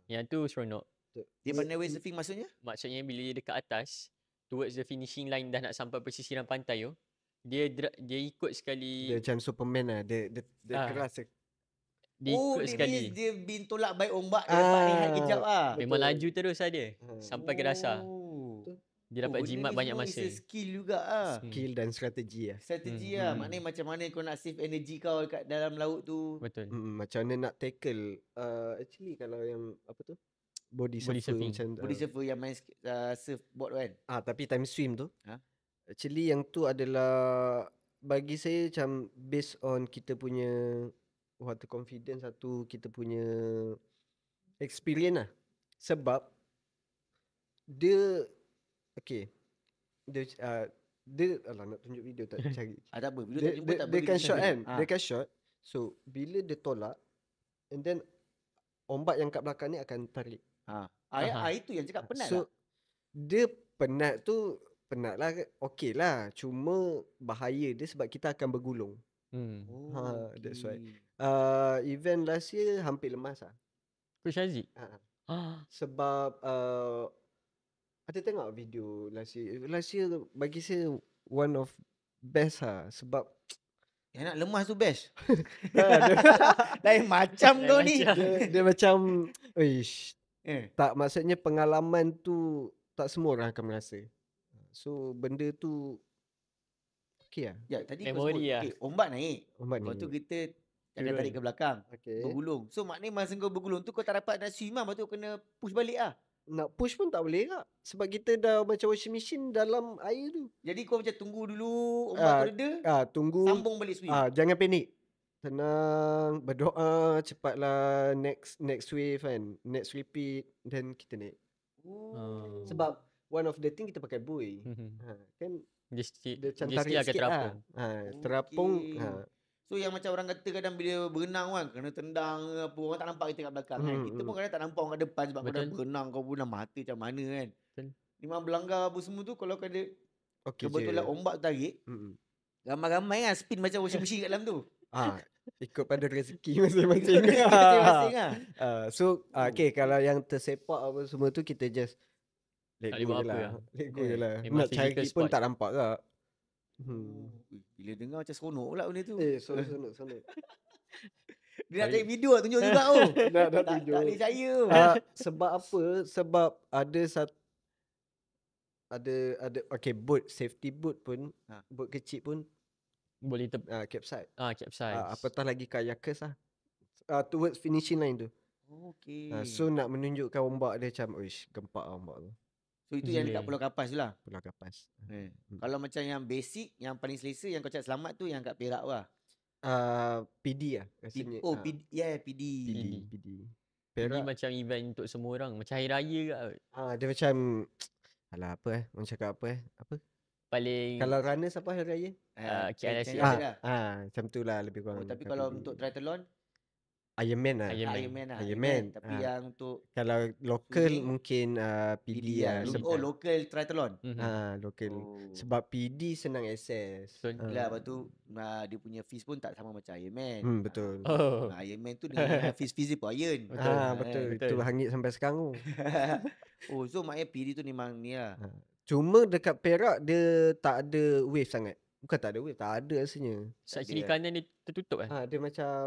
Yang tu seronok. Dia pandai wave surfing maksudnya? Maksudnya bila dia dekat atas towards the finishing line dah nak sampai pesisiran pantai tu, dia ikut sekali. Dia macam Superman lah. Dia keras. Dia ikut sekali. Dia tolak baik ombak. Dia dapat rehat kejap lah. Memang laju terus lah dia. Sampai ke dasar. Dia dapat benda jimat ni banyak semua masa. is a skill juga ah. Skill dan strategi lah. Strategi lah. Hmm. Maknanya macam mana kau nak save energy kau kat dalam laut tu. Betul. Macam mana nak tackle. Actually kalau yang apa tu, body Body surfer surfing. macam Body surfer yang main surfboard tu kan. tapi time swim tu. Ha? Actually yang tu adalah bagi saya macam based on kita punya water confidence, satu kita punya experience lah. Sebab dia okay, dia alah nak tunjuk video tak cari. Tak apa. Video Dia, tak jumpa dia, tak dia boleh kan kita shot video. kan. Dia kan shot. So bila dia tolak and then ombak yang kat belakang ni akan tarik. Itu yang cakap penat So lah. dia penat tu penat lah, okey lah. Cuma bahaya dia sebab kita akan bergulung. That's why. Event last year hampir lemas lah. Coach Haziq? Sebab ada tengok video last year. Last year bagi saya one of best lah. Sebab Yang nak lemas tu best. dia, Lain macam kau ni. dia macam ish, Eh. tak, maksudnya pengalaman tu tak semua orang akan merasa. So benda tu okey lah. Ya, tadi kau Memory sebut, lah. okay, ombak naik. Ombak Lepas ni. tu kita akan Turun. tarik ke belakang. Okay. Bergulung. So maknanya masa kau bergulung tu kau tak dapat nak swim lah. Lepas tu kena push balik lah. Nak push pun tak boleh tak. Sebab kita dah macam washing machine dalam air tu. Jadi kau macam tunggu dulu ombak tu reda. Tunggu. Sambung balik swim. Jangan panik. Tenang, berdoa, cepatlah next wave kan. Next repeat, then kita naik. Sebab one of the thing kita pakai buoy. Kan Dia dia macam dia tarik still akan sikit terapung. terapung. Okay. So yang macam orang kata kadang bila berenang kan kena tendang ke apa, orang tak nampak kita kat belakang kan. Kita pun kadang tak nampak orang kat depan sebab kau dah Betul. berenang, kau pun dah mata macam mana kan. Betul. Memang berlanggar apa semua tu kalau kau ada Okay kebetulan ombak tu tarik, ramai-ramai kan spin macam washing machine kat dalam tu. ikut pada rezeki masing-masing. Masing-masing lah. So okay, kalau yang tersepak apa semua tu kita just let Tak boleh go buat je apa lah. lah. Let go je lah. Memang Nak cari physical pun sport. tak nampak kak. Bila dengar macam seronok pula benda tu. Sonok. Dia nak cari video lah, tunjuk juga tu. Nak Tak tunjuk. boleh percaya. Sebab apa? Sebab ada okay, boat, safety boat pun, boat kecil pun Boleh capsize. capsize. Apatah lagi kayakers lah. Towards finishing line tu. Okay. So nak menunjukkan ombak dia macam gempak ombak tu. So itu yang dekat Gila. Pulau Kapas tu lah. Pulau Kapas. Kalau macam yang basic, yang paling selesa yang kau cakap selamat tu yang kat Perak tu lah. PD lah rasanya. PD. PD. Ini Perak. macam event untuk semua orang. Macam hari raya kat. Dia macam alah apa orang cakap apa? Paling Kalau runners apa hari raya? KLSA. lah. Macam tu lah lebih kurang. Tapi kalau untuk triathlon, Ironman lah. Ironman. Ironman. Tapi yang untuk Kalau local swimming, mungkin PD lah. local triathlon. Local. Sebab PD senang access. Betul. Yelah, lepas tu dia punya fees pun tak sama macam Ironman. Betul. Ironman tu dengan fees dia pun iron. Betul. Itu hangit sampai sekarang tu. So maknanya PD tu memang ni lah. Cuma dekat Perak dia tak ada wave sangat. Bukan tak ada wave, tak ada rasanya. Side kiri kanan dia tertutup kan? Dia macam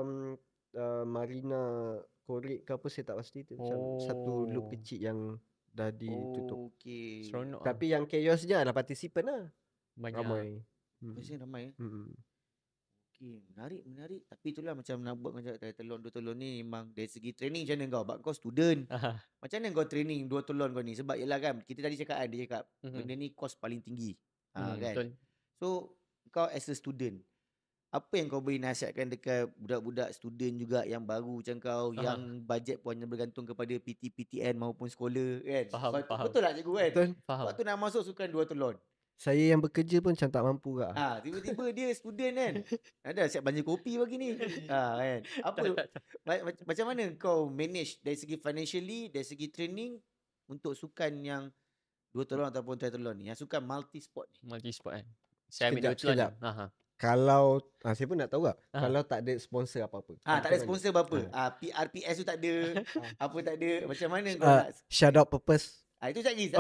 Marina Korek ke apa saya tak pasti tu. Macam satu loop kecil yang dah ditutup. Okay. Seronok. Tapi yang chaos je adalah participant lah. banyak. Ramai. Biasanya ramai. Okay, menarik. Tapi itulah macam nak buat macam triathlon ni memang dari segi training macam mana kau? Sebab kau student. Macam mana kau training duathlon kau ni? Sebab yelah kan, kita tadi cakap dia cakap benda ni cost paling tinggi. Kan? Betul. So, kau as a student, apa yang kau boleh nasihatkan dekat budak-budak student juga yang baru macam kau, yang bajet pun hanya bergantung kepada PT, PTN maupun sekolah kan? Faham. Betul tak cikgu kan? Betul. Faham. Waktu nak masuk sukan duathlon. Saya yang bekerja pun macam tak mampu kak. Tiba-tiba dia student kan. Ada siap belanja kopi pagi ni. Kan. Apa macam mana kau manage dari segi financially, dari segi training untuk sukan yang duathlon ataupun triathlon ni, yang sukan multi sport ni? Multi sport kan. Saya ambil Sekejap, duathlon. sekejap. Kalau saya pun nak tahu tak, kalau tak ada sponsor apa-apa. Tak ada sponsor apa-apa. RPS tu tak ada. Apa tak ada. Macam mana kau nak shout out purpose. itu cak lagi.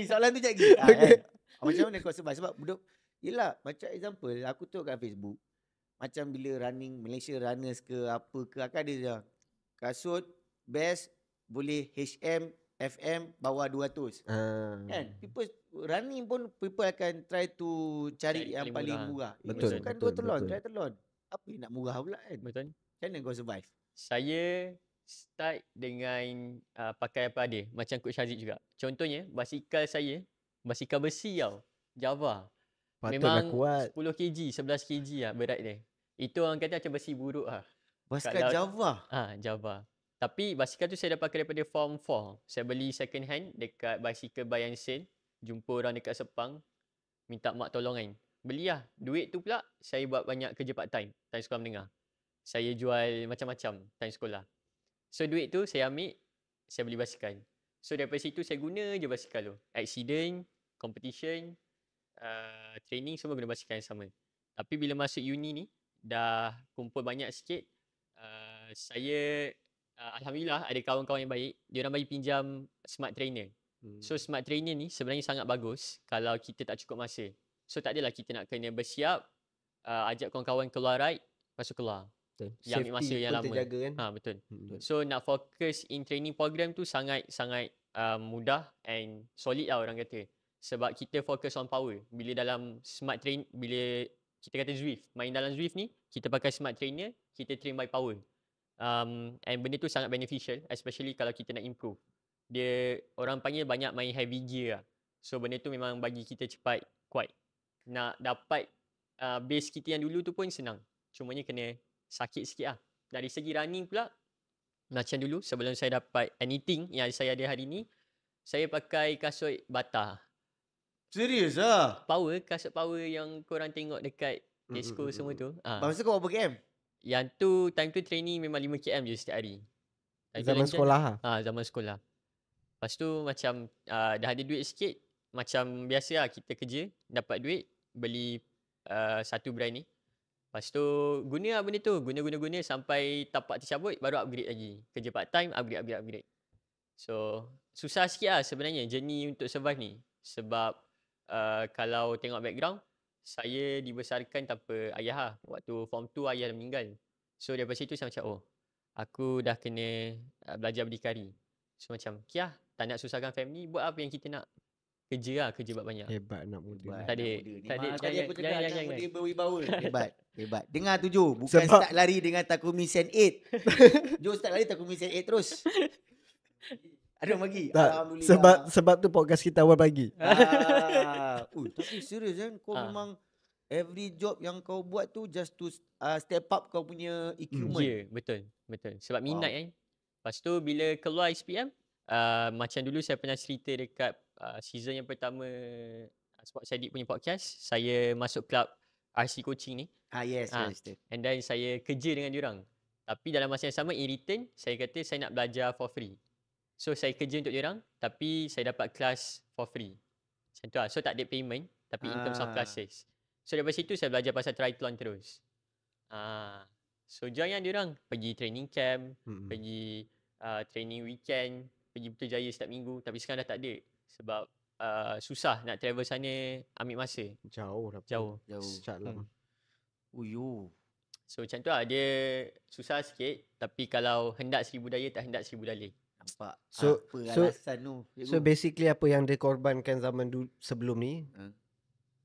Soalan tu cak lagi. Kan? Macam mana kau sebab budak, yelah macam example aku tengok kat Facebook, macam bila running Malaysia Runners ke apa ke, akan ada je kasut best boleh HM FM bawah 200. Kan? People running pun people akan try to cari yang paling murah. Betul, Kan betul. triathlon. Apa yang nak murah pula kan? Betul. Macam mana kau survive? Saya start dengan pakai apa ada. Macam Coach Haziq juga. Contohnya, basikal saya, basikal besi tau. Java. Patutlah Memang kuat. 10 kg, 11 kg lah berat dia. Itu orang kata macam besi buruk lah. Basikal Java? Java. Tapi basikal tu saya dah pakai daripada form 4. Saya beli second hand dekat Bicycle Buy and Sale. Jumpa orang dekat Sepang. Minta mak tolong kan. Beli lah. Duit tu pula saya buat banyak kerja part time. Time sekolah menengah. Saya jual macam-macam time sekolah. So duit tu saya ambil. Saya beli basikal. So daripada situ saya guna je basikal tu. Accident, competition, training semua guna basikal yang sama. Tapi bila masuk uni ni, dah kumpul banyak sikit. Saya Alhamdulillah ada kawan-kawan yang baik. Dia orang bagi pinjam smart trainer. So smart trainer ni sebenarnya sangat bagus kalau kita tak cukup masa. So tak adalah kita nak kena bersiap, ajak kawan-kawan keluar ride, lepas tu keluar. Yang ambil masa yang lama. Terjaga, kan? Betul. So nak fokus in training program tu sangat mudah and solid lah orang kata. Sebab kita fokus on power. Bila dalam smart train, bila kita kata Zwift, main dalam Zwift ni, kita pakai smart trainer, kita train by power. And benda tu sangat beneficial, especially kalau kita nak improve. Dia, orang panggil banyak main heavy gear lah. So benda tu memang bagi kita cepat, kuat. Nak dapat base kita yang dulu tu pun senang. Cumanya kena sakit sikit lah. Dari segi running pula, macam dulu sebelum saya dapat anything yang saya ada hari ni, saya pakai kasut Bata. Serius lah? Power, kasut power yang korang tengok dekat Tesco semua tu. Maksud kau berapa km? Yang tu, time tu training memang 5 km je setiap hari. Zaman sekolah lah? Zaman sekolah. Lepas tu macam dah ada duit sikit, macam biasa lah kita kerja, dapat duit, beli satu brand ni. Lepas tu guna lah benda tu, guna sampai tapak tercabut, baru upgrade lagi. Kerja part time, upgrade. So susah sikit lah sebenarnya journey untuk survive ni. Sebab kalau tengok background, saya dibesarkan tanpa ayah lah. Waktu form 2 ayah dah meninggal. So daripada situ saya macam, aku dah kena belajar berdikari. So macam, tak nak susahkan family, buat apa yang kita nak. Kerja buat banyak. Hebat anak muda. Tak ada. Tadi aku cakap anak muda berwibawa. Hebat. Dengar tu Jo, bukan Sebab start lari dengan Takumi Sen 8. Jo start lari Takumi Sen 8 terus. Ada orang bagi? Alhamdulillah. Sebab tu podcast kita awal pagi. Tapi serius kan, kau memang every job yang kau buat tu just to step up kau punya equipment. Ya, betul. Sebab minat kan. Lepas tu bila keluar SPM, macam dulu saya pernah cerita dekat season yang pertama Sports Edit punya podcast, saya masuk club RC coaching ni. Yes. And then saya kerja dengan diorang. Tapi dalam masa yang sama, in return, saya kata saya nak belajar for free. So saya kerja untuk diorang, tapi saya dapat kelas for free. Macam tu lah. So tak ada payment, tapi in terms of classes. So daripada situ saya belajar pasal triathlon terus. So join yang diorang, pergi training camp, pergi training weekend, pergi Putrajaya setiap minggu. Tapi sekarang dah tak ada. Sebab susah nak travel sana, ambil masa. Jauh. Jauh. So macam tu lah, dia susah sikit. Tapi kalau hendak seribu daya, tak hendak seribu dalih. Nampak? So alasan tu? So basically apa yang dia korbankan zaman sebelum ni?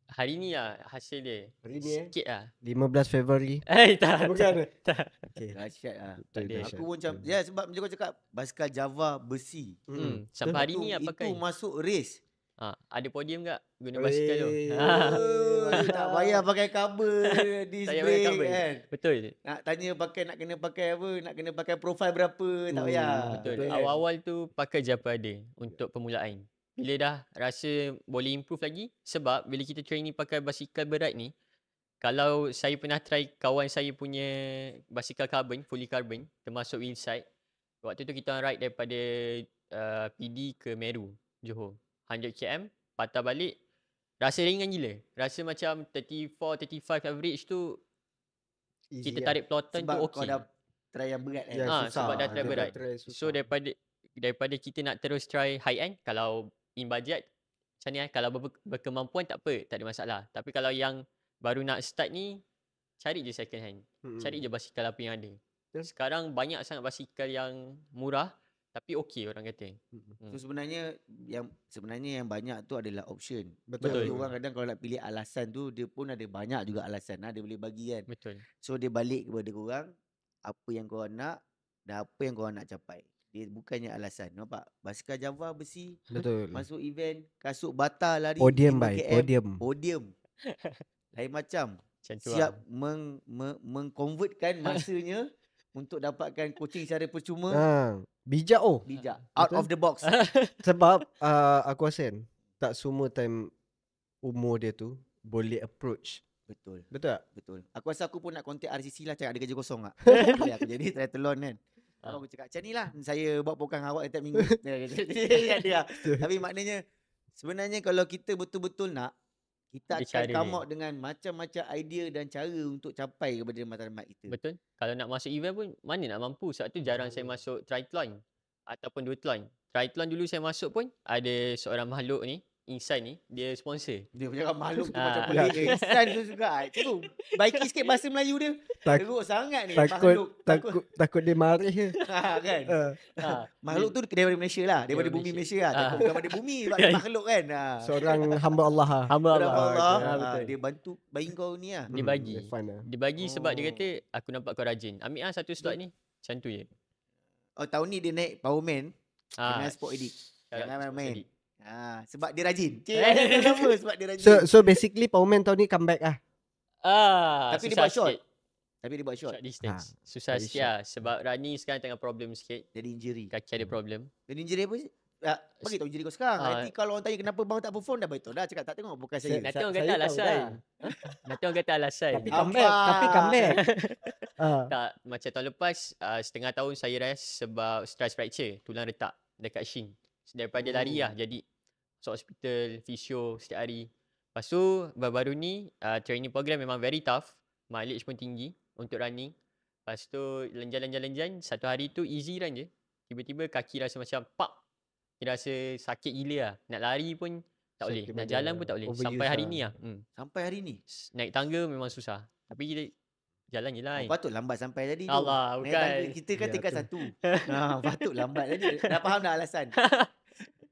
Hari ni lah hasil dia. Hari ni sikit lah. 15 Februari. Tak. Bukan. Tak. Okay. Dahsyat lah. Dahsyat. Aku pun macam, sebab macam kau cakap, basikal Java besi. Sampai hari ni lah pakai. Itu masuk race. Ada podium tak guna basikal tu? Tak payah pakai kabel, disc brake kan. Betul. Nak tanya nak kena pakai apa, nak kena pakai profile berapa, tak payah. Betul. Awal-awal tu pakai je apa ada untuk permulaan. Bila dah rasa boleh improve lagi, sebab bila kita training pakai basikal berat ni, kalau saya pernah try kawan saya punya basikal carbon, fully carbon, termasuk wheelside. Waktu tu kita ride daripada PD ke Meru, Johor. 100 km, patah balik, rasa ringan gila. Rasa macam 34-35 average tu easy kita tarik peloton tu okey. Sebab kau dah try yang berat kan? Sebab dah try berat. So daripada kita nak terus try high end, kalau in budget, macam ni kalau berkemampuan tak apa, tak ada masalah. Tapi kalau yang baru nak start ni, cari je second hand. Cari je basikal apa yang ada. Sekarang banyak sangat basikal yang murah, Tapi okey orang kata. So sebenarnya yang banyak tu adalah option. Betul. Tapi orang kadang kalau nak pilih alasan tu, dia pun ada banyak juga alasan dia boleh bagi kan. Betul. So dia balik kepada korang, apa yang korang nak dan apa yang korang nak capai. Dia bukannya alasan. Nampak? Basikal Java besi, Betul. masuk event, kasut bata lari Podium 5 bai, km. podium. Podium. Lain macam. Macam tu Siap mengkonvertkan masanya untuk dapatkan coaching secara percuma. Bijak Bijak. Out Betul. of the box. Sebab aku rasa kan, tak semua time umur dia tu boleh approach. Betul. Betul tak? Betul. Aku rasa aku pun nak contact RCC lah, cakap ada kerja kosong tak. Boleh aku jadi triathlon kan. Aku cakap macam ni lah, saya buat program awak setiap minggu. Dia. Tapi maknanya sebenarnya kalau kita betul-betul nak, kita Ada akan cara come dia. out dengan macam-macam idea dan cara untuk capai kepada matlamat kita. Betul. Kalau nak masuk event pun mana nak mampu. Sebab tu jarang saya masuk triathlon ataupun duathlon. Triathlon dulu saya masuk pun ada seorang makhluk ni, Insan ni, dia sponsor. Dia punya makhluk tu Ah. macam pelik. Insan tu juga. Cikgu, baiki sikit bahasa Melayu dia. Teruk sangat ni. Takut dia marah je. Kan? Ha. Makhluk tu daripada Malaysia lah. Daripada bumi Malaysia lah. Takut bukan daripada bumi. Sebab dia makhluk kan. Seorang hamba Allah lah. Hamba Allah. Allah. betul. Dia bantu bayi kau ni lah. Dia bagi. Fun lah. Dia bagi sebab dia Oh. kata aku nampak kau rajin. Ambil satu slot ni. Macam tu je. Oh, tahun ni dia naik Powerman dengan Sport Edit. Shout out Jangan Sport main. Edit. Sebab dia rajin. Kenapa? Sebab dia rajin. So basically Powerman tahun ni comeback lah. Tapi dia susah buat short. sikit. Tapi dia buat short. Short distance. Susah very sikit lah. Sebab running sekarang tengah problem sikit. Jadi injury. Kaki ada problem. Jadi injury apa sih? Bagi tahu injury kau sekarang. Nanti kalau orang tanya kenapa bang tak perform, dah beritahu dah. Cakap tak tengok bukan saya. Nanti orang saya kata tahu alasan. Nanti orang kata alasan. Tapi comeback. Tak, macam tahun lepas setengah tahun saya rest sebab stress fracture, tulang retak dekat shin. Daripada lari lah jadi masuk hospital, fisio setiap hari. Lepas tu baru-baru ni training program memang very tough. Mileage pun tinggi untuk running. Lepas tu lenjan-lenjan satu hari tu easy run je. Tiba-tiba kaki rasa macam pak. Dia rasa sakit gila lah. Nak lari pun tak boleh. Sakit Nak badan jalan lah. pun tak boleh. Overuse Sampai hari lah. ni lah. Sampai hari ni. Naik tangga memang susah. Tapi kita jalan je lah. Patut lambat sampai tadi tu. Allah, Naik bukan. tangga, kita kan tingkat satu. Patut lambat tadi. Dah faham dah alasan.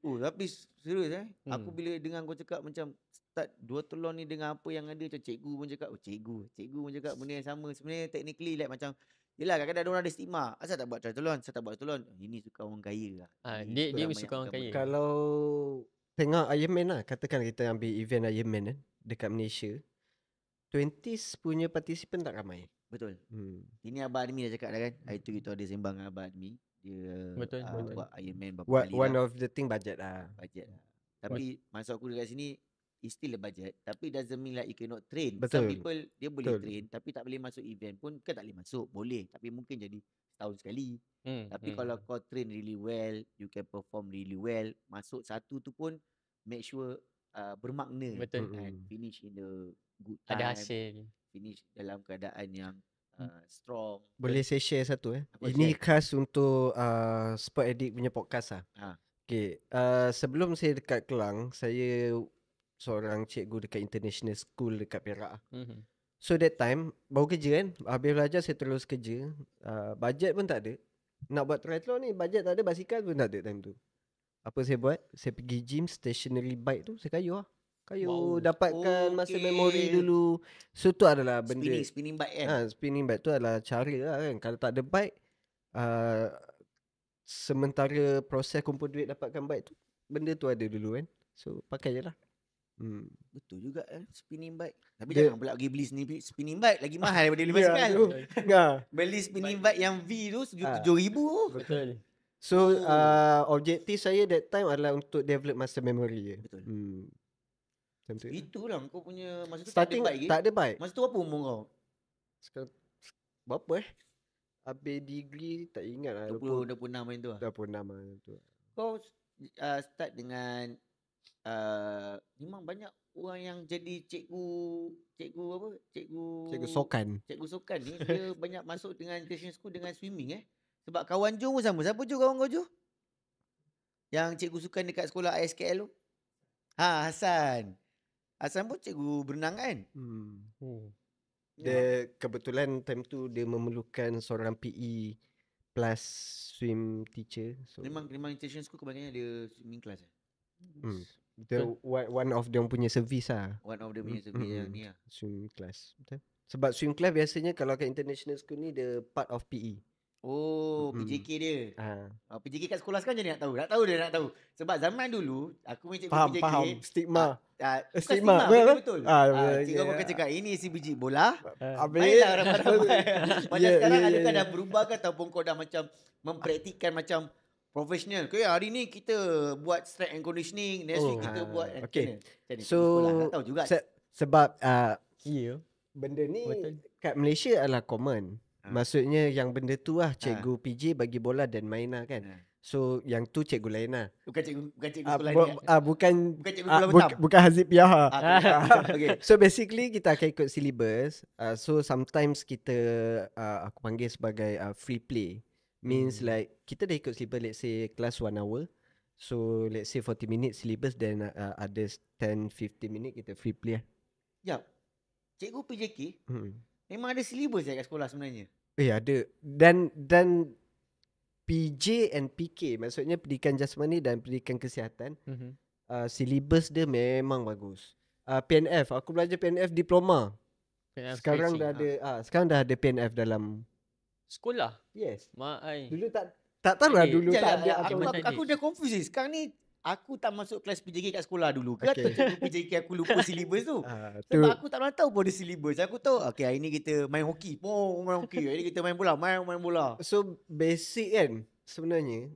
Tapi serius aku bila dengar kau cakap macam start duathlon ni dengan apa yang ada, macam cikgu pun cakap, cikgu pun cakap benda yang sama. Sebenarnya technically like macam yelah kadang-kadang diorang ada stigma. Asal tak buat triathlon? Asal tak buat triathlon? Ini suka orang kaya lah. Dia mesti orang kaya. Kalau tengok Ironman lah, katakan kita ambil event Ironman kan dekat Malaysia, 20s punya participant tak ramai. Betul. Ini Abang Admi dah cakap dah kan. Hari tu kita ada sembang dengan Abang Admi. Dia Betul. buat Ironman berapa kali One lah. of the thing budget lah. Budget lah. Tapi maksud aku dekat sini, it's still a budget. Tapi doesn't mean like you cannot train. Betul. Some people, dia boleh Betul. train. Tapi tak boleh masuk event pun. Bukan tak boleh masuk. Boleh. Tapi mungkin jadi setahun sekali. Tapi kalau kau train really well, you can perform really well. Masuk satu tu pun, make sure bermakna. Betul. And finish in the good time. Ada hasil. Finish dalam keadaan yang strong. Boleh saya share satu Apa Ini share? khas untuk Sport Addict punya podcast lah. Okay, sebelum saya dekat Kelang, saya seorang cikgu dekat international school dekat Perak. So that time baru kerja kan, habis belajar saya terus kerja. Bajet pun tak ada. Nak buat triathlon ni bajet tak ada, basikal pun tak ada time tu. Apa saya buat? Saya pergi gym, stationary bike tu saya kayuh lah. Kayuh, dapatkan masa memori dulu. So tu adalah benda Spinning bike kan. spinning bike tu adalah cara lah kan. Kalau tak ada bike, sementara proses kumpul duit dapatkan bike tu, benda tu ada dulu kan. So pakai je lah. Betul juga spinning bike. Tapi Dia- jangan pula pergi beli spinning bike. Lagi mahal daripada beli basikal. Beli spinning bike yang V tu RM7,000. Betul. So objektif saya that time adalah untuk develop masa memory je. Betul. Macam tu. Itulah kau punya masa tu Starting tak ada bike tak ada bike. Masa tu apa umur kau? Sekarang berapa habis degree tak ingat lah. 20, 26 macam tu lah. 26 lah tu. Kau start dengan memang banyak orang yang jadi cikgu apa? Cikgu sokan. Cikgu sukan ni dia banyak masuk dengan international school dengan swimming Sebab kawan Jo pun sama. Siapa Jo kawan kau Jo? Yang cikgu sukan dekat sekolah ISKL tu? Hasan. Hasan pun cikgu berenang kan? Dia kebetulan time tu dia memerlukan seorang PE plus swim teacher. So Memang international school kebanyakan ada swimming class. one of them punya service lah. One of the punya service yang ni lah. Swim class. Betul. Sebab swim class biasanya kalau kat international school ni the part of PE. Oh, PJK dia. PJK kat sekolah sekarang je nak tahu. Nak tahu. Sebab zaman dulu aku main cikgu PJK. Faham. Stigma. Stigma. Betul. Cikgu aku akan cakap ini si biji bola. Mainlah ramai-ramai. Macam sekarang adakah dah berubah ke ataupun kau dah macam mempraktikkan macam profesional. Okay, hari ni kita buat strength and conditioning, next week kita buat okay. So tak tahu juga. Sebab benda ni kat Malaysia adalah common. Maksudnya yang benda tu lah cikgu PJ bagi bola dan main lah kan. So yang tu cikgu lain lah. Bukan cikgu sekolah ni. Bukan cikgu bola betam. Bukan Hazib Piaha. Okay. So basically kita akan ikut syllabus. So sometimes kita aku panggil sebagai free play. Means like kita dah ikut syllabus, let's say class 1 hour. So let's say 40 minutes syllabus, then ada 10-15 minutes kita free play lah. Sekejap. Cikgu PJK memang ada syllabus kat sekolah sebenarnya? Ada. Dan PJ and PK, maksudnya pendidikan jasmani dan pendidikan kesihatan, syllabus dia memang bagus. PNF, aku belajar PNF diploma. PNF sekarang stretching, dah ada sekarang dah ada PNF dalam sekolah. Yes. Mak ai. Dulu tak tahu lah dulu tak ada. Aku dah confused ni. Sekarang ni aku tak masuk kelas PJK kat sekolah dulu ke atau cikgu PJK aku lupa syllabus tu. Sebab aku tak pernah tahu pun ada syllabus. Aku tahu okay, hari ni kita main hoki. Main hoki. Hari ni kita main bola. Main bola. So basic kan sebenarnya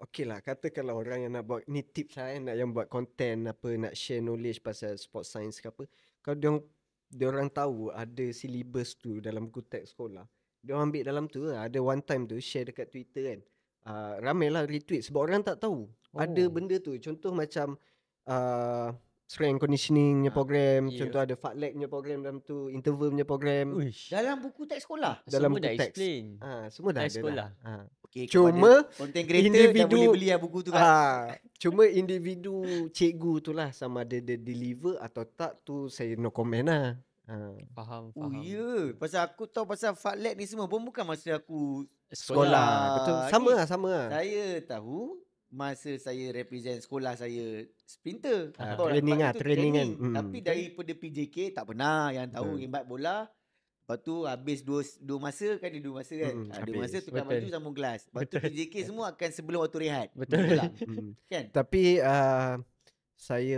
okay lah, katakanlah orang yang nak buat ni tips lah nak yang buat content apa, nak share knowledge pasal sports science ke apa, kalau dia orang tahu ada syllabus tu dalam buku teks sekolah, dia orang ambil dalam tu lah. Ada one time tu share dekat Twitter kan, ramailah retweet sebab orang tak tahu ada benda tu. Contoh macam strength and conditioning punya program, contoh ada fartlek punya program dalam tu, interval punya program. Dalam buku teks sekolah. Dalam semua buku dah teks. explain. Semua dah ada sekolah. Okay, cuma content creator dah boleh beli lah buku tu kan. Cuma individu cikgu tu lah sama ada dia deliver atau tak, tu saya no comment lah. Faham. Ya, pasal aku tahu pasal fartlek ni semua pun bukan masa aku sekolah. Betul. Sama lah. Saya tahu masa saya represent sekolah saya sprinter. Training kan. Tapi daripada PJK tak pernah yang tahu rembat bola. Lepas tu habis dua masa kan, ada 2 masa kan. Ada masa tukar baju sambung kelas. Lepas tu PJK semua akan sebelum waktu rehat. Betul lah. Kan? Tapi saya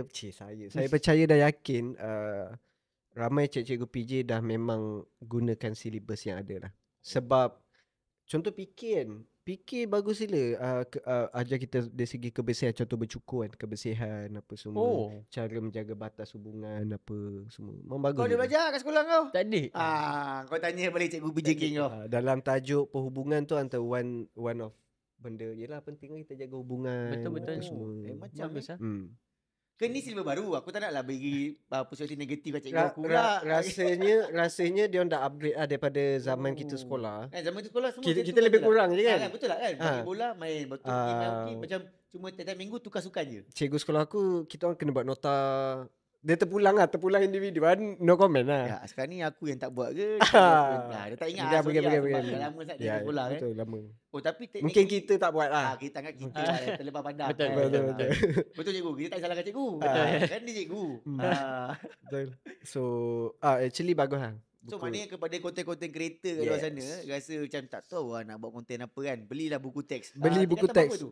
percaya dan yakin ramai cikgu PJ dah memang gunakan syllabus yang ada lah. Sebab contoh PK kan, PK bagus sila ajar kita dari segi kebersihan, contoh bercukur kan, kebersihan apa semua, cara menjaga batas hubungan apa semua. Memang bagus. Kau ada belajar kat sekolah kau? Tak ada. Kau tanya balik cikgu PJK kau. Dalam tajuk perhubungan tu antara one of benda, yelah penting kita jaga hubungan. Betul. Semua. Macam bagus lah. Ke ni silver baru. Aku tak naklah bagi positif negatif kat cikgu aku pula. Rasanya dia orang dah upgrade lah daripada zaman kita sekolah. Zaman kita sekolah semua kita lebih kurang je kan. Betul lah kan. Bagi bola main, betul main macam cuma tiap minggu tukar sukan je. Cikgu sekolah aku, kita orang kena buat nota. Dia terpulang individu kan, no comment lah. Sekarang ni aku yang tak buat ke? Dia tak ingat lah. Bagi. Lama sangat dia sekolah kan. Betul, lama. Tapi mungkin kita tak buat lah. Kita anggap kita lah terlepas pandang. Betul cikgu. Kita tak salahkan cikgu. Kan dia cikgu. Betul. So actually bagus lah. So maknanya kepada konten-konten creator kat luar sana, rasa macam tak tahu lah nak buat konten apa kan, belilah buku teks. Beli buku teks.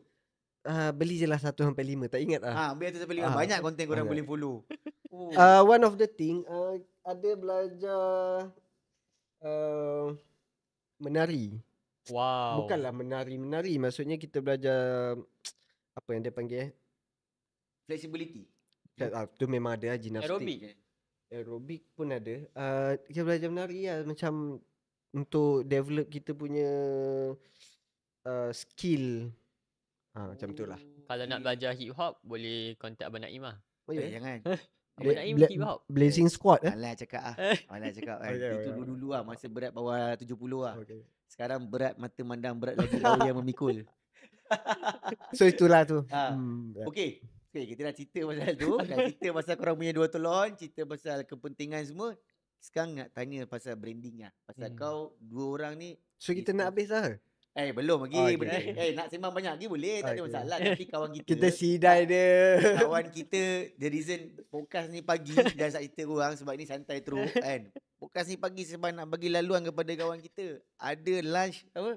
Beli je lah 1-5, tak ingat lah. Beli 1-5, banyak konten korang boleh follow. One of the thing, ada belajar menari. Wow. Bukanlah menari, maksudnya kita belajar apa yang dia panggil flexibility. Tu memang ada gimnastik. Aerobik pun ada. Kita belajar menari lah, macam untuk develop kita punya skill. Macam tu lah. Kalau nak belajar hip hop, boleh contact Abang Naim lah. Jangan. Abang Naim hip hop. Blazing Squad Alah cakap Itu dulu lah, masa berat bawah 70 lah. Sekarang berat mata mandang berat lagi laut yang memikul. So itulah tu. Okay, kita dah cerita pasal tu. Dah cerita pasal korang punya 2 tolon, cerita pasal kepentingan semua. Sekarang nak tanya pasal branding lah. Pasal kau 2 orang ni. So kita nak habis lah. Belum lagi. Okay. Benda, nak sembang banyak lagi boleh. Tak ada Okay. masalah. Tapi kawan kita. Kita sidai dia. Kawan kita, the reason podcast ni pagi dan saat kita korang sebab ni santai teruk kan. Podcast ni pagi sebab nak bagi laluan kepada kawan kita. Ada lunch apa?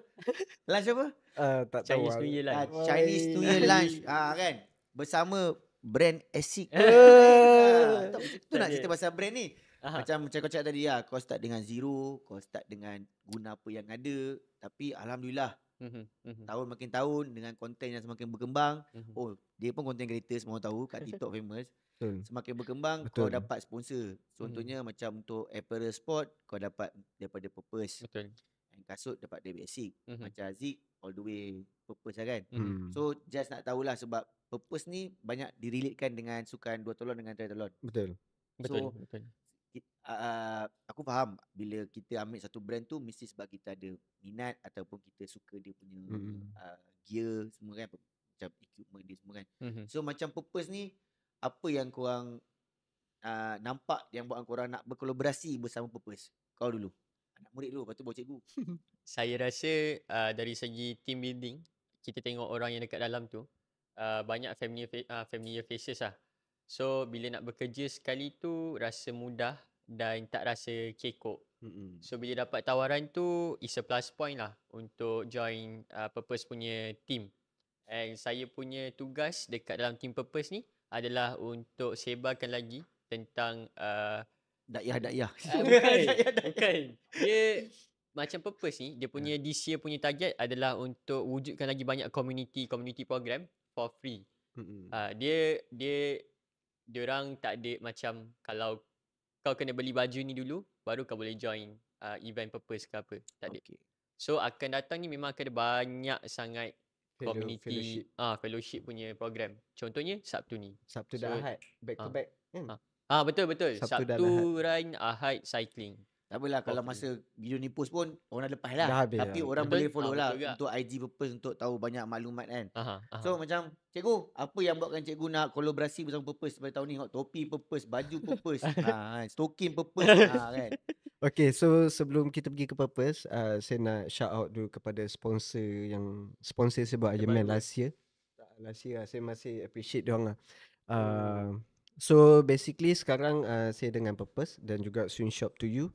Lunch apa? Tak tahu. Chinese New Year lunch. Chinese New Year lunch. Kan. Bersama brand Asic. Itu nak cerita pasal brand ni. Macam kau cakap tadi lah, kau start dengan zero, kau start dengan guna apa yang ada. Tapi Alhamdulillah, tahun makin tahun dengan konten yang semakin berkembang. Dia pun content creator, semua orang tahu kat TikTok famous. Semakin berkembang, kau dapat sponsor. Contohnya macam untuk apparel sport, kau dapat daripada Purpose. And kasut dapat dari Asic. Macam Aziz, all the way Purpose lah kan. So just nak tahulah sebab Purpose ni banyak direlatekan dengan sukan 2 tolon dengan triathlon. Betul. So, aku faham bila kita ambil satu brand tu mesti sebab kita ada minat ataupun kita suka dia punya gear semua kan, macam equipment dia semua kan. So macam Purpose ni, apa yang korang nampak yang buat korang nak berkolaborasi bersama Purpose? Kau dulu, anak murid dulu, lepas tu bawa cikgu. Saya rasa dari segi team building, kita tengok orang yang dekat dalam tu banyak familiar faces lah. So bila nak bekerja sekali tu rasa mudah dan tak rasa kekok. So bila dapat tawaran tu, is a plus point lah untuk join Purpose punya team. And saya punya tugas dekat dalam team Purpose ni adalah untuk sebarkan lagi tentang Dakyah. Bukan. Dia macam Purpose ni, dia punya this year punya target adalah untuk wujudkan lagi banyak community program for free. Dia orang tak ada macam kalau kau kena beli baju ni dulu baru kau boleh join event Purpose ke apa. Tak ada. So akan datang ni memang akan ada banyak sangat community fellowship punya program. Contohnya Sabtu ni. Sabtu dan Ahad back to back. Betul. Sabtu run, Ahad cycling. Tak apalah kalau masa video ni post pun orang dah lepas lah. Dah habis tapi lah. orang boleh follow lah juga. untuk IG Purpose untuk tahu banyak maklumat kan. So macam cikgu, apa yang buatkan cikgu nak kolaborasi bersama Purpose pada tahun ni? Topi Purpose, baju Purpose, stoking Purpose kan. Okay, so sebelum kita pergi ke Purpose, saya nak shout out dulu kepada sponsor saya buat Ironman last year. Saya masih appreciate diorang lah. So basically sekarang saya dengan Purpose dan juga Swing Shop to You.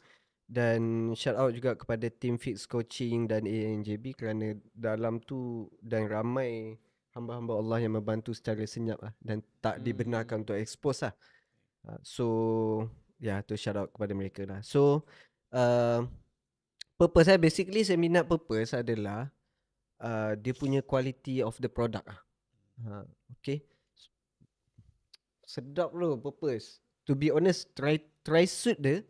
Dan shout out juga kepada Team Fix Coaching dan ANJB kerana dalam tu dan ramai hamba-hamba Allah yang membantu secara senyap lah, dan tak dibenarkan untuk expose lah. So tu shout out kepada mereka lah. So Purpose basically saya minat Purpose adalah dia punya quality of the product lah. Okay, sedap loh Purpose. To be honest, try suit dia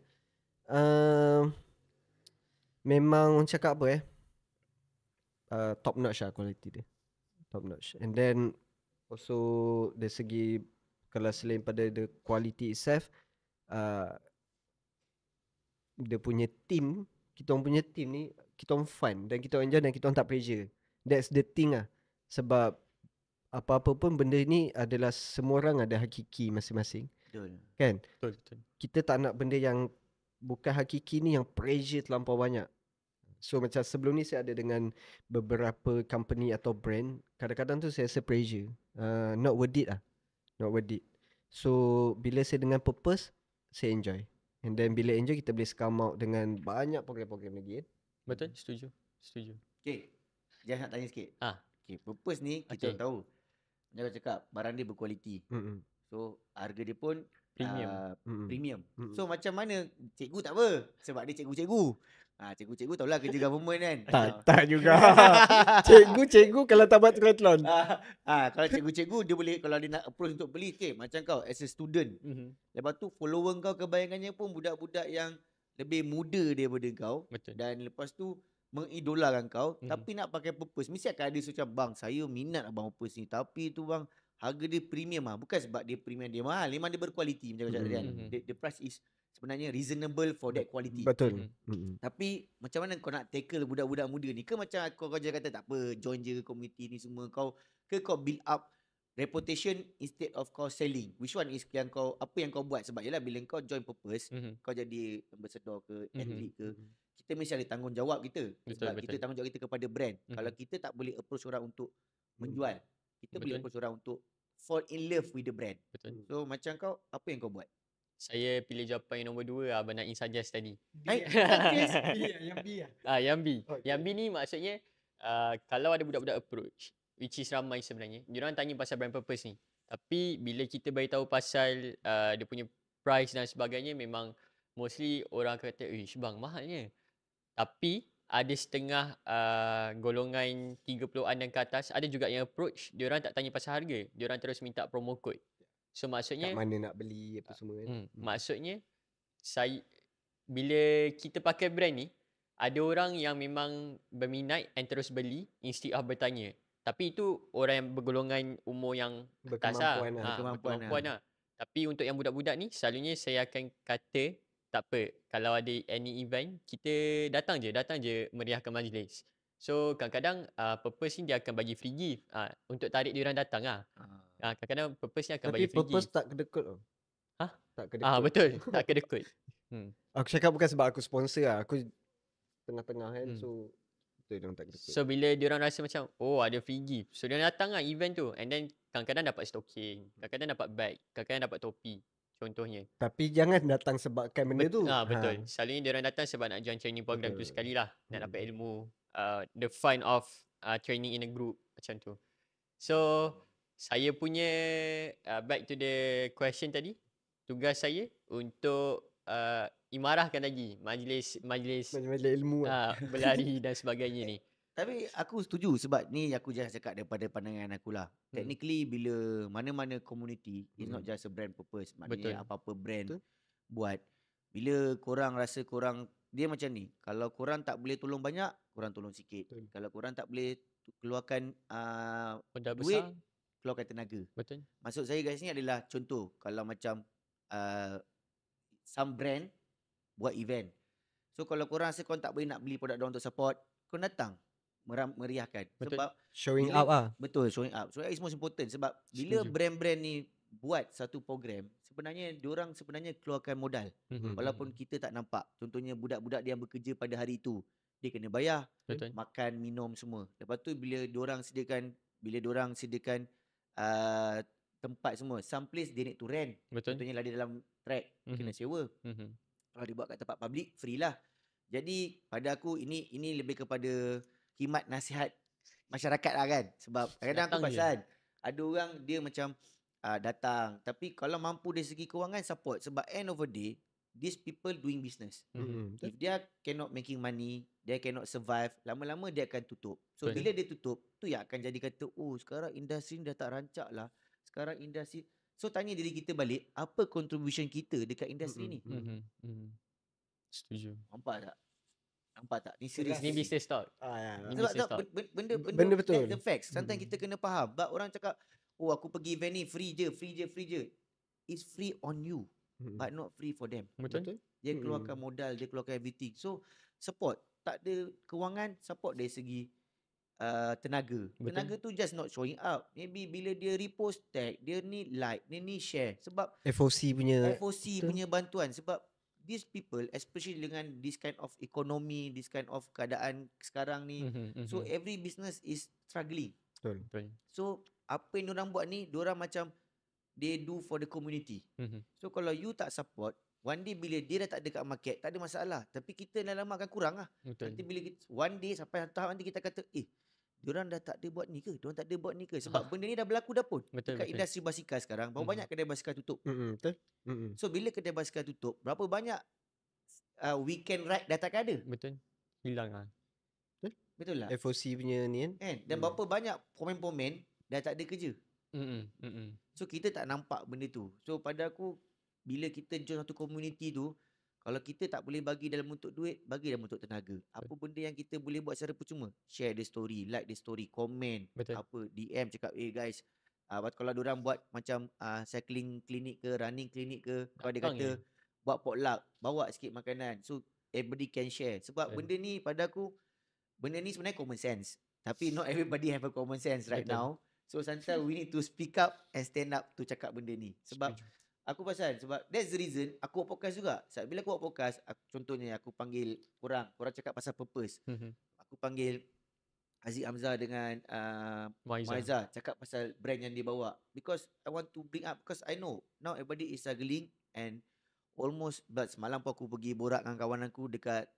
memang cakap apa top notch lah quality dia. Top notch. And then also dari segi kalau selain pada the quality itself, dia punya team, kita orang punya team ni, kita orang fun dan kita orang enjoy dan kita orang tak pressure. That's the thing lah. Sebab apa-apa pun benda ni adalah semua orang ada hakiki masing-masing. Betul. Kan? Betul. Kita tak nak benda yang bukan hakiki ni yang pressure terlampau banyak. So macam sebelum ni saya ada dengan beberapa company atau brand, kadang-kadang tu saya rasa pressure. Not worth it lah. Not worth it. So bila saya dengan Purpose, saya enjoy. And then bila enjoy, kita boleh come out dengan banyak program-program lagi. Betul, setuju. Okay, just nak tanya sikit. Okay, Purpose ni kita tahu, macam kau cakap, barang dia berkualiti. So harga dia pun premium. So macam mana cikgu tak apa, sebab dia cikgu-cikgu. Cikgu-cikgu tahulah kerja government kan. Tak juga. Cikgu kalau tak buat triathlon. Kalau cikgu-cikgu dia boleh, kalau dia nak approach untuk beli, macam kau as a student. Lepas tu follower kau kebanyakannya pun budak-budak yang lebih muda daripada kau. Betul. Dan lepas tu mengidolakan kau, tapi nak pakai Purpose. Mesti akan ada macam, bang saya minat abang Purpose ni, tapi tu bang harga dia premium lah. Bukan sebab dia premium dia mahal, memang dia berkualiti macam cakap tadi kan. The price is sebenarnya reasonable for that quality. Betul. Tapi macam mana kau nak tackle budak-budak muda ni? Ke macam kau je kata tak apa, join je community ni semua, kau build up reputation instead of kau selling. Which one is yang kau, apa yang kau buat? Sebab yelah bila kau join purpose, kau jadi ambassador ke, athlete ke, kita mesti ada tanggungjawab kita. Sebab kita tanggungjawab kita kepada brand. Kalau kita tak boleh approach orang untuk menjual, kita boleh approach orang untuk fall in love with the brand. So macam kau, apa yang kau buat? Saya pilih jawapan yang nombor 2, Abang Naim suggest tadi. Yang B lah. Yang B. Okay. Yang B ni maksudnya kalau ada budak-budak approach, which is ramai sebenarnya, diorang tanya pasal brand purpose ni. Tapi bila kita beritahu pasal dia punya price dan sebagainya, memang mostly orang akan kata, bang, mahalnya. Tapi ada setengah golongan 30-an dan ke atas, ada juga yang approach, diorang tak tanya pasal harga, diorang terus minta promo code. So maksudnya kat mana nak beli apa semua kan. Maksudnya bila kita pakai brand ni, ada orang yang memang berminat and terus beli instead of bertanya. Tapi itu orang yang bergolongan umur yang atas lah. Berkemampuan lah. Tapi untuk yang budak-budak ni, selalunya saya akan kata, tak apa, kalau ada any event, kita datang je meriahkan majlis. So kadang-kadang purpose ni dia akan bagi free gift untuk tarik dia orang datang lah. Kadang-kadang purpose ni akan bagi free gift. Tapi purpose tak kedekut tau. Tak kedekut. Betul, tak kedekut. Aku cakap bukan sebab aku sponsor lah. Aku tengah-tengah kan. So betul dia orang tak kedekut. So bila dia orang rasa macam ada free gift, so dia orang datang lah event tu, and then kadang-kadang dapat stocking, kadang-kadang dapat bag, kadang-kadang dapat topi contohnya. Tapi jangan datang sebabkan benda tu. Betul. Selalunya dia orang datang sebab nak join training program tu sekali lah, nak dapat ilmu, the fun of training in a group macam tu. So saya punya back to the question tadi, tugas saya untuk imarahkan lagi majlis ilmu berlari dan sebagainya ni. Tapi aku setuju sebab ni aku just cakap daripada pandangan aku lah. Technically bila mana-mana community is not just a brand purpose. Maknanya apa-apa brand buat, bila korang rasa korang, dia macam ni, kalau korang tak boleh tolong banyak, korang tolong sikit. Kalau korang tak boleh keluarkan duit, keluarkan tenaga. Maksud saya guys ni adalah contoh, kalau macam some brand buat event. So kalau korang rasa korang tak boleh nak beli produk diorang untuk support, korang datang meriahkan. Sebab showing up lah. Betul, showing up. So that is most important. Sebab bila brand-brand ni buat satu program, sebenarnya diorang sebenarnya keluarkan modal. Walaupun kita tak nampak. Contohnya budak-budak dia yang bekerja pada hari itu, dia kena bayar makan, minum semua. Lepas tu bila diorang sediakan tempat semua, some place they need to rent. Contohnya lari dalam track, kena sewa. Kalau dibuat kat tempat public, free lah. Jadi pada aku ini lebih kepada khidmat nasihat masyarakat lah kan. Sebab kadang-kadang aku perasan ada orang dia macam datang, tapi kalau mampu dari segi kewangan support. Sebab end of the day, these people doing business. If dia cannot making money, dia cannot survive, lama-lama dia akan tutup. So bila dia tutup, tu yang akan jadi kata, sekarang industri ni dah tak rancak lah. Sekarang industri, so tanya diri kita balik, apa contribution kita dekat industri ni? Setuju. Nampak tak? Ni serius. Ni business talk. Sebab benda betul. The facts. Sometimes kita kena faham. Sebab orang cakap, aku pergi event ni free je. It's free on you, but not free for them. Betul. Dia keluarkan modal, dia keluarkan everything. So support. Tak ada kewangan, support dari segi tenaga. Tenaga tu just not showing up. Maybe bila dia repost tag, dia ni like, dia ni share. Sebab FOC punya bantuan. Sebab these people, especially dengan this kind of economy, this kind of keadaan sekarang ni, so every business is struggling. Betul. So apa yang diorang buat ni, diorang macam they do for the community. So kalau you tak support, one day bila dia dah tak ada kat market, tak ada masalah. Tapi kita lama-lama akan kurang lah. Nanti bila one day sampai tahap nanti kita kata, diorang dah tak ada buat ni ke? Diorang tak ada buat ni ke? Sebab benda ni dah berlaku dah pun. Dekat industri basikal sekarang, berapa banyak kedai basikal tutup. Betul. So bila kedai basikal tutup, berapa banyak weekend ride dah tak ada. Betul. Hilang lah. Betul lah. FOC punya ni kan. Dan berapa banyak pomen-pomen dah tak ada kerja. So kita tak nampak benda tu. So pada aku, bila kita join satu community tu, kalau kita tak boleh bagi dalam bentuk duit, bagi dalam bentuk tenaga. Apa benda yang kita boleh buat secara percuma? Share the story, like the story, komen, DM cakap, guys, kalau diorang buat macam cycling klinik ke, running klinik ke, kalau dia kata buat potluck, bawa sikit makanan. So everybody can share. Sebab benda ni pada aku, benda ni sebenarnya common sense. Tapi not everybody have a common sense right now. So sometimes we need to speak up and stand up to cakap benda ni. Sebab Setuju. aku sebab that's the reason aku buat podcast juga. Sebab bila aku buat podcast, contohnya aku panggil korang cakap pasal purpose. Aku panggil Aziz Hamzah dengan Moiza cakap pasal brand yang dia bawa. Because I want to bring up, because I know now everybody is struggling and almost, but semalam pun aku pergi borak dengan kawan aku dekat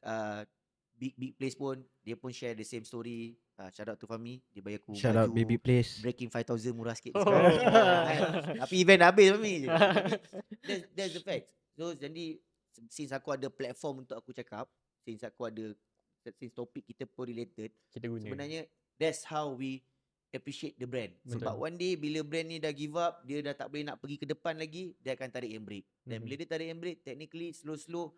big place pun, dia pun share the same story. Shout out to Fahmi, dia bayar aku Shout out Baby Place. breaking 5,000 murah sikit. Oh. Tapi event dah habis Fahmi. That's the fact. So jadi since aku ada platform untuk aku cakap, since topik kita pun related, Kita guna. sebenarnya that's how we appreciate the brand. Betul. Sebab one day bila brand ni dah give up, dia dah tak boleh nak pergi ke depan lagi, dia akan tarik handbrake. Dan bila dia tarik handbrake, technically slow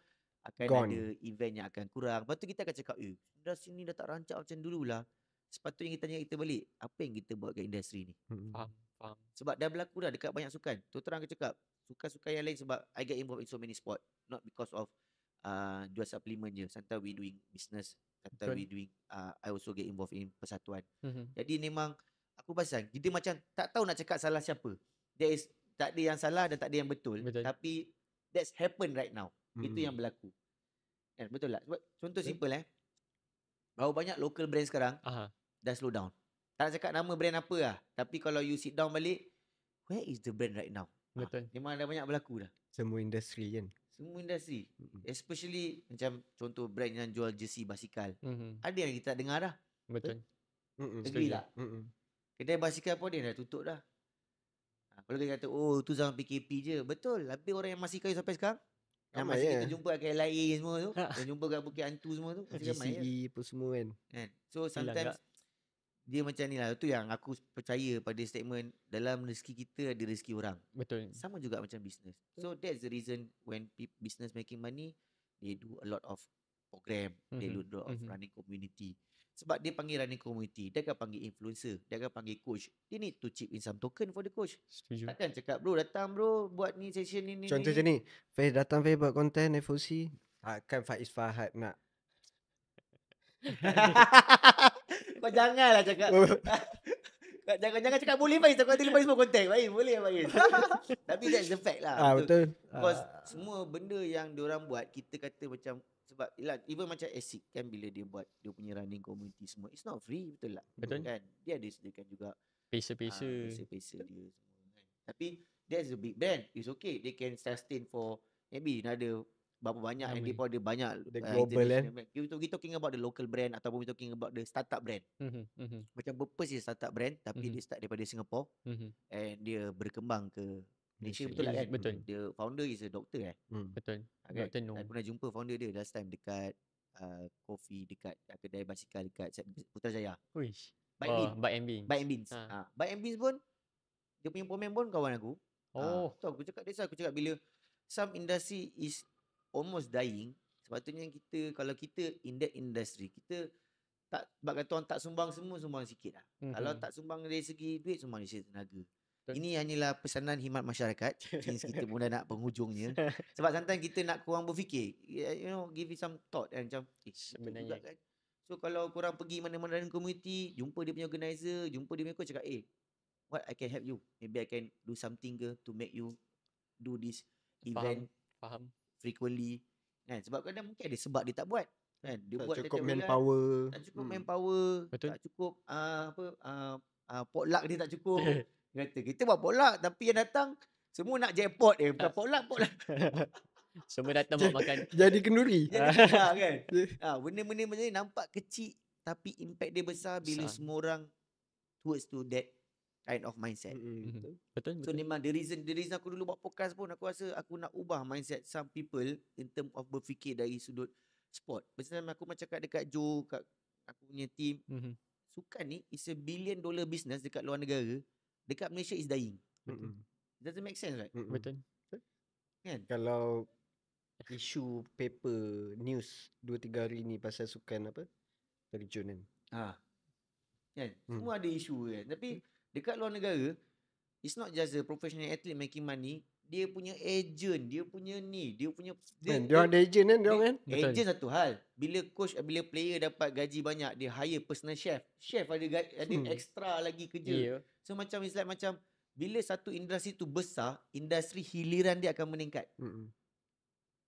akan Gone. ada event yang akan kurang. Lepas tu kita akan cakap, industri ni dah tak rancak macam dululah. Sepatutnya kita tanya kita balik, apa yang kita buat kat industri ni? Faham. Sebab dah berlaku dah dekat banyak sukan. Terang aku cakap, sukan-sukan yang lain sebab I get involved in so many sport, not because of jual suplemen je. Sometimes we doing business, sometimes we doing I also get involved in persatuan. Jadi memang aku pasang kita macam tak tahu nak cakap salah siapa. Tak ada yang salah dan tak ada yang betul. Tapi that's happen right now. Itu yang berlaku. Kan, betul tak? Sebab contoh simple berapa banyak local brand sekarang dah slow down. Tak nak cakap nama brand apa lah. Tapi kalau you sit down balik, where is the brand right now? Betul. Memang dah banyak berlaku dah. Semua industri kan. Semua industri. Especially macam contoh brand yang jual jersey basikal. Ada yang kita tak dengar dah. Betul. Agree tak? Kedai basikal pun dia dah tutup dah. Kalau dia kata, tu zaman PKP je. Betul. Habis orang yang masih kayu sampai sekarang. Yang masih kita jumpa kat LIA semua tu. Yang jumpa kat Bukit Hantu semua tu. GCE pun semua kan. So sometimes dia macam ni lah. Itu yang aku percaya pada statement, dalam rezeki kita ada rezeki orang. Betul. Sama juga macam business. So that's the reason when business making money, they do a lot of program, they do a lot of running community. Sebab dia panggil running community, dia akan panggil influencer, dia akan panggil coach. They need to chip in some token for the coach. Setuju. Takkan cakap bro datang bro buat ni session ni. Contoh macam ni, Faiz datang Faiz buat konten FOC. Takkan Faiz Fahad nak. Kau janganlah cakap. Jangan cakap boleh Faiz. Takut nanti lepas semua konten. Faiz boleh Faiz. Tapi that's the fact lah. Betul. Because semua benda yang diorang buat, kita kata macam, sebab even macam ASIC kan, bila dia buat dia punya running community semua, it's not free, betul tak? Betul. Kan? Dia ada sediakan juga Pesa-pesa dia semua kan. Tapi there's a big brand, it's okay, they can sustain for maybe ada berapa banyak and dia pun ada banyak global kan. We talking about the local brand ataupun we talking about the startup brand. Macam purpose is startup brand, tapi dia start daripada Singapore and dia berkembang ke Malaysia, betul tak kan? Betul. The founder is a doctor Betul. kan? Dr. Noor. I pernah jumpa founder dia last time dekat coffee, dekat kedai basikal dekat Putrajaya. Uish. Bike and Beans. Bike and Beans pun dia punya pemain pun kawan aku. Tu aku cakap aku cakap bila some industry is almost dying, sepatutnya kita, kalau kita in that industry, kita tak, sebab kata orang tak sumbang semua, sumbang sikit lah. Kalau tak sumbang dari segi duit, sumbang dari segi tenaga. Ini hanyalah pesanan khidmat masyarakat. Since kita pun dah nak penghujungnya. Sebab sometimes kita nak korang berfikir, give it some thought kan, macam sebenarnya kan. So kalau korang pergi mana-mana dalam community, jumpa dia punya organizer, jumpa dia punya coach, cakap what I can help you, maybe I can do something ke to make you do this event Faham. frequently kan. Sebab kadang mungkin ada sebab dia tak buat kan. Dia Tak buat cukup bulan, manpower. tak cukup manpower. Betul. Tak cukup potluck dia tak cukup. Kata kita buat potluck tapi yang datang semua nak jackpot bukan potluck. Semua datang buat makan. Jadi kenduri. Jadi kan. Benda-benda macam ni nampak kecil tapi impact dia besar bila semua orang towards to that kind of mindset. Betul. So memang the reason aku dulu buat podcast pun, aku rasa aku nak ubah mindset some people in term of berfikir dari sudut sport. Macam aku cakap dekat Joe, kat aku punya team, sukan ni is a $1 billion business dekat luar negara. Dekat Malaysia is dying. It doesn't make sense, right? Betul. Kan? Kalau isu paper news 2-3 hari ni pasal sukan apa? Terjun kan. Kan? Semua ada isu kan. Tapi dekat luar negara, it's not just a professional athlete making money. dia punya agent, dia punya ni, dia punya Dia orang ada agent kan, dia orang kan. Betul. agent satu hal. Bila player dapat gaji banyak, dia hire personal chef. Chef ada extra lagi kerja. Ya. So macam it's like macam bila satu industri tu besar, industri hiliran dia akan meningkat.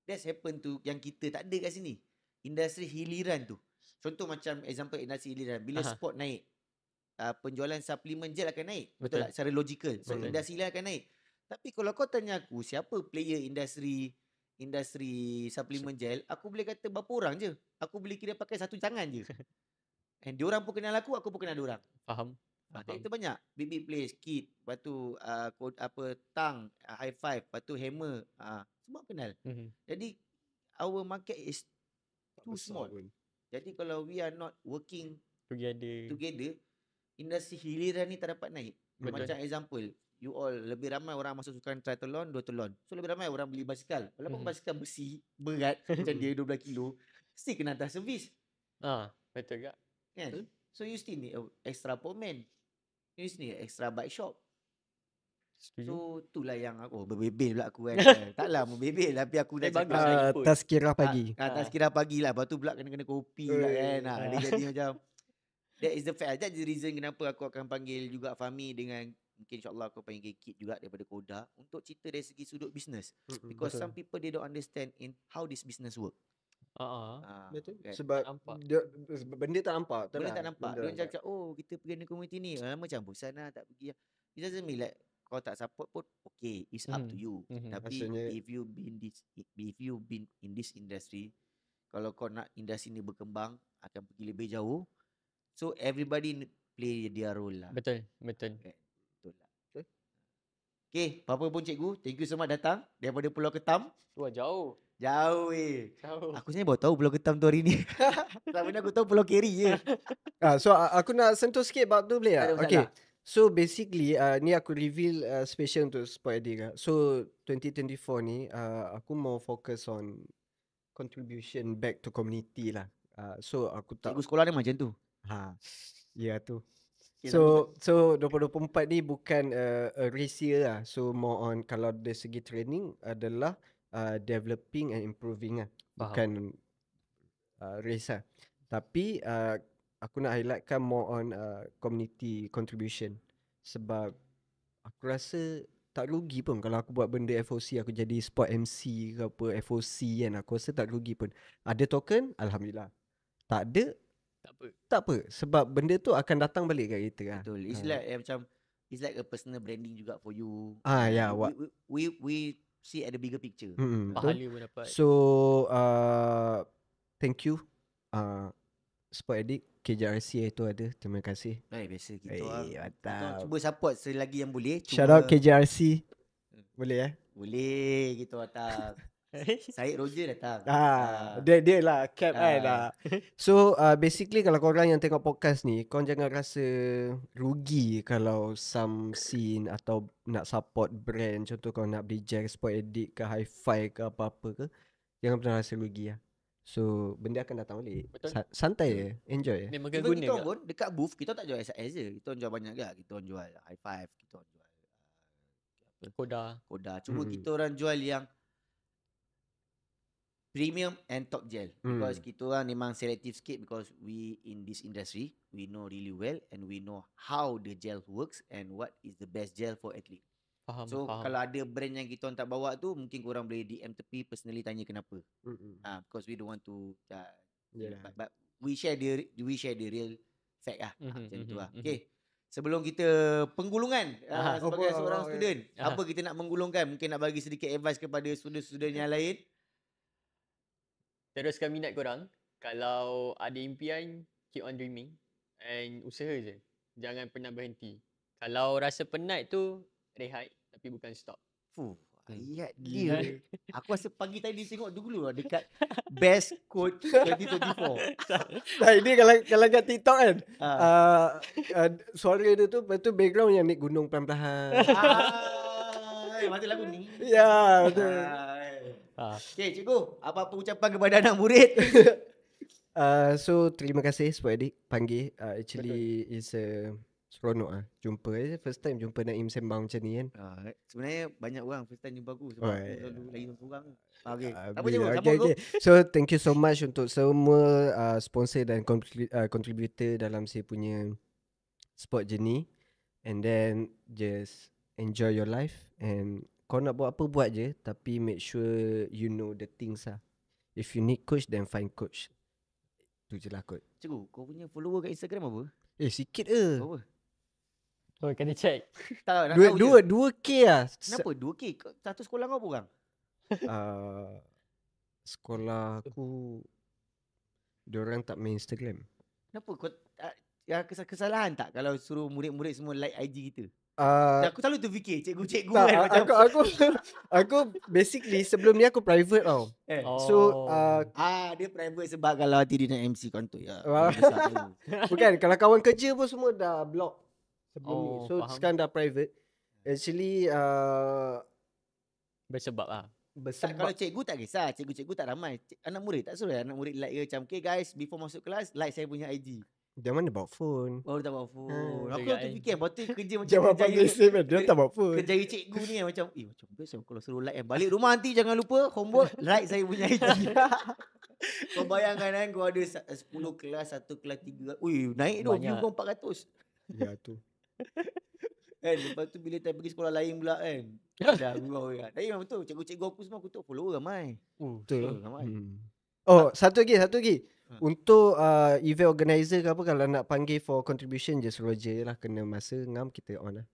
That's happen tu yang kita tak ada kat sini. Industri hiliran tu. Contoh macam example industri hiliran. Bila sport naik, penjualan suplemen gel akan naik. Betul tak? Secara logical. So industri hiliran akan naik. Tapi kalau kau tanya aku, siapa player industri suplemen gel, aku boleh kata berapa orang je. Aku boleh kira pakai satu tangan je. And diorang pun kenal aku pun kenal diorang. Faham. Itu banyak. Big Place, Kid, lepas tu Tang, High Five, lepas tu Hammer. Semua kenal. Jadi our market is too small. Jadi kalau we are not working together, industri hiliran ni tak dapat naik. Macam example, you all lebih ramai orang masuk sukan triathlon, duathlon. So lebih ramai orang beli basikal. Walaupun basikal besi, berat macam dia 12 kilo, still kena hantar servis. Betul tak? Kan? So you still need extra postman. You still need extra bike shop. Setuju. So itulah yang aku berbebel pula aku kan. Taklah membebel tapi aku dah bagus cakap lah input. Tazkirah pagi. tazkirah pagi lah. Lepas tu pula kena kopi pula kan. Dia jadi macam that is the fact. That's the reason kenapa aku akan panggil juga Fahmi dengan mungkin insyaAllah aku panggil Kid juga daripada Koda untuk cerita dari segi sudut bisnes. Because some people they don't understand in how this business work. Betul. Kan? Sebab benda tak nampak. Benda tak nampak. Dia cakap, oh kita pergi di community ni. Macam bosan lah tak pergi. It doesn't mean like kau tak support pun okay, it's up to you. Tapi Maksudnya, if you been in this industry, kalau kau nak industri ni berkembang, akan pergi lebih jauh. So everybody play their role lah. Betul. Okay. Betul lah. Okay, apa pun cikgu, thank you so much datang daripada Pulau Ketam. Wah, jauh. Jauh weh. Jauh. Aku sebenarnya baru tahu Pulau Ketam tu hari ni. Selama ni aku tahu Pulau Keri je. So aku nak sentuh sikit bab tu boleh tak? Tak ada Okay. masalah. So basically ni aku reveal special untuk Sport Addict. So 2024 ni aku mau fokus on contribution back to community lah. So aku tak Cikgu sekolah ni macam tu. ya tu. Okay, So 2024 ni bukan a race year lah. So more on kalau dari segi training adalah developing and improving lah. Bukan race lah. Tapi aku nak highlightkan more on community contribution. Sebab aku rasa tak rugi pun kalau aku buat benda FOC, aku jadi sport MC ke apa FOC kan, aku rasa tak rugi pun. Ada token, Alhamdulillah. Tak ada, tak apa. Sebab benda tu akan datang balik kat kita lah. Betul. It's like macam it's like a personal branding juga for you. Ya, We see at the bigger picture. Pahala pun dapat. So thank you Sport Addict, KJRC itu ada. Terima kasih. Biasa kita orang. Kita Mantap. cuba support selagi yang boleh. Shout out KJRC. Boleh Boleh kita datang. Syed Roger datang. Dia lah cap kan. So basically kalau korang yang tengok podcast ni, korang jangan rasa rugi kalau some scene atau nak support brand. Contoh kau nak beli Jack, Sport Addict ke Hi-Fi ke apa-apa ke, jangan pernah rasa rugi lah. So benda akan datang balik. Santai je, enjoy je. Memang Even kena kita guna pun dekat booth kita tak jual SIS je. Kita jual banyak juga. Kita jual High Five, kita jual Koda. Cuma kita orang jual yang premium and top gel. Because kita orang memang selective sikit because we in this industry, we know really well and we know how the gel works and what is the best gel for athlete. Faham. Kalau ada brand yang kita orang tak bawa tu, mungkin korang boleh DM tepi personally tanya kenapa. Because we don't want to but we share the real fact lah. Macam tu lah. Okay. Sebelum kita penggulungan sebagai seorang student, apa kita nak menggulungkan? Mungkin nak bagi sedikit advice kepada student-student yang lain. Teruskan minat korang. Kalau ada impian, keep on dreaming and usaha je. Jangan pernah berhenti. Kalau rasa penat tu, rehat tapi bukan stop. Ayat dia. Aku rasa pagi tadi tengok dulu lah dekat Best Quote 2024. Ini kalau kat TikTok kan, suara dia tu, lepas tu background yang naik gunung perlahan-lahan. Masa lagu ni. Ya, betul. Okay, cikgu, apa-apa ucapan kepada anak murid? So terima kasih Sport Addict panggil. Actually is a Seronok lah. Jumpa first time jumpa Naim sembang macam ni kan. Sebenarnya banyak orang first time jumpa aku sebab aku selalu lagi seorang. Okay. Apa je Okay. So thank you so much untuk semua sponsor dan contributor dalam saya punya sport journey. And then just enjoy your life. And kau nak buat apa buat je, tapi make sure you know the things lah. If you need coach, then find coach. Tu je lah kot. Cikgu, kau punya follower kat Instagram apa? Sikit ke? Apa? Oh, kena check. Tak, nak tahu je. 2K lah. Kenapa 2K? Satu sekolah kau apa orang? Sekolah aku diorang tak main Instagram. Kenapa kau kesalahan tak kalau suruh murid-murid semua like IG kita? Aku selalu terfikir cikgu-cikgu tak, kan macam aku basically sebelum ni aku private tau. So dia private sebab kalau nanti dia nak MC kontor ya. Bukan, kalau kawan kerja pun semua dah block sebelum ni. So faham. sekarang dah private. Actually Bersebab lah. Tak, kalau cikgu tak kisah, cikgu-cikgu tak ramai. Anak murid tak suruh anak murid like ke macam, okay guys, before masuk kelas like saya punya IG. Dia mana bawa phone? Baru tak bawa phone. Aku dekat terfikir lepas tu kerja macam Jawapan biasa kan, dia tak bawa phone. kerjaya cikgu ni kan, macam macam best kalau suruh like balik rumah nanti jangan lupa homework like saya punya IG. Kau bayangkan kan, kau ada 10 kelas, 1 kelas 3. Ui, naik tu view kau 400. Ya tu. Kan, lepas tu bila time pergi sekolah lain pula kan. Dah gurau kan. Tapi memang betul, cikgu-cikgu aku semua aku tahu follower ramai. Betul. Ramai. Satu lagi. Untuk event organizer ke apa, kalau nak panggil for contribution just Roger lah, kena masa ngam kita on lah.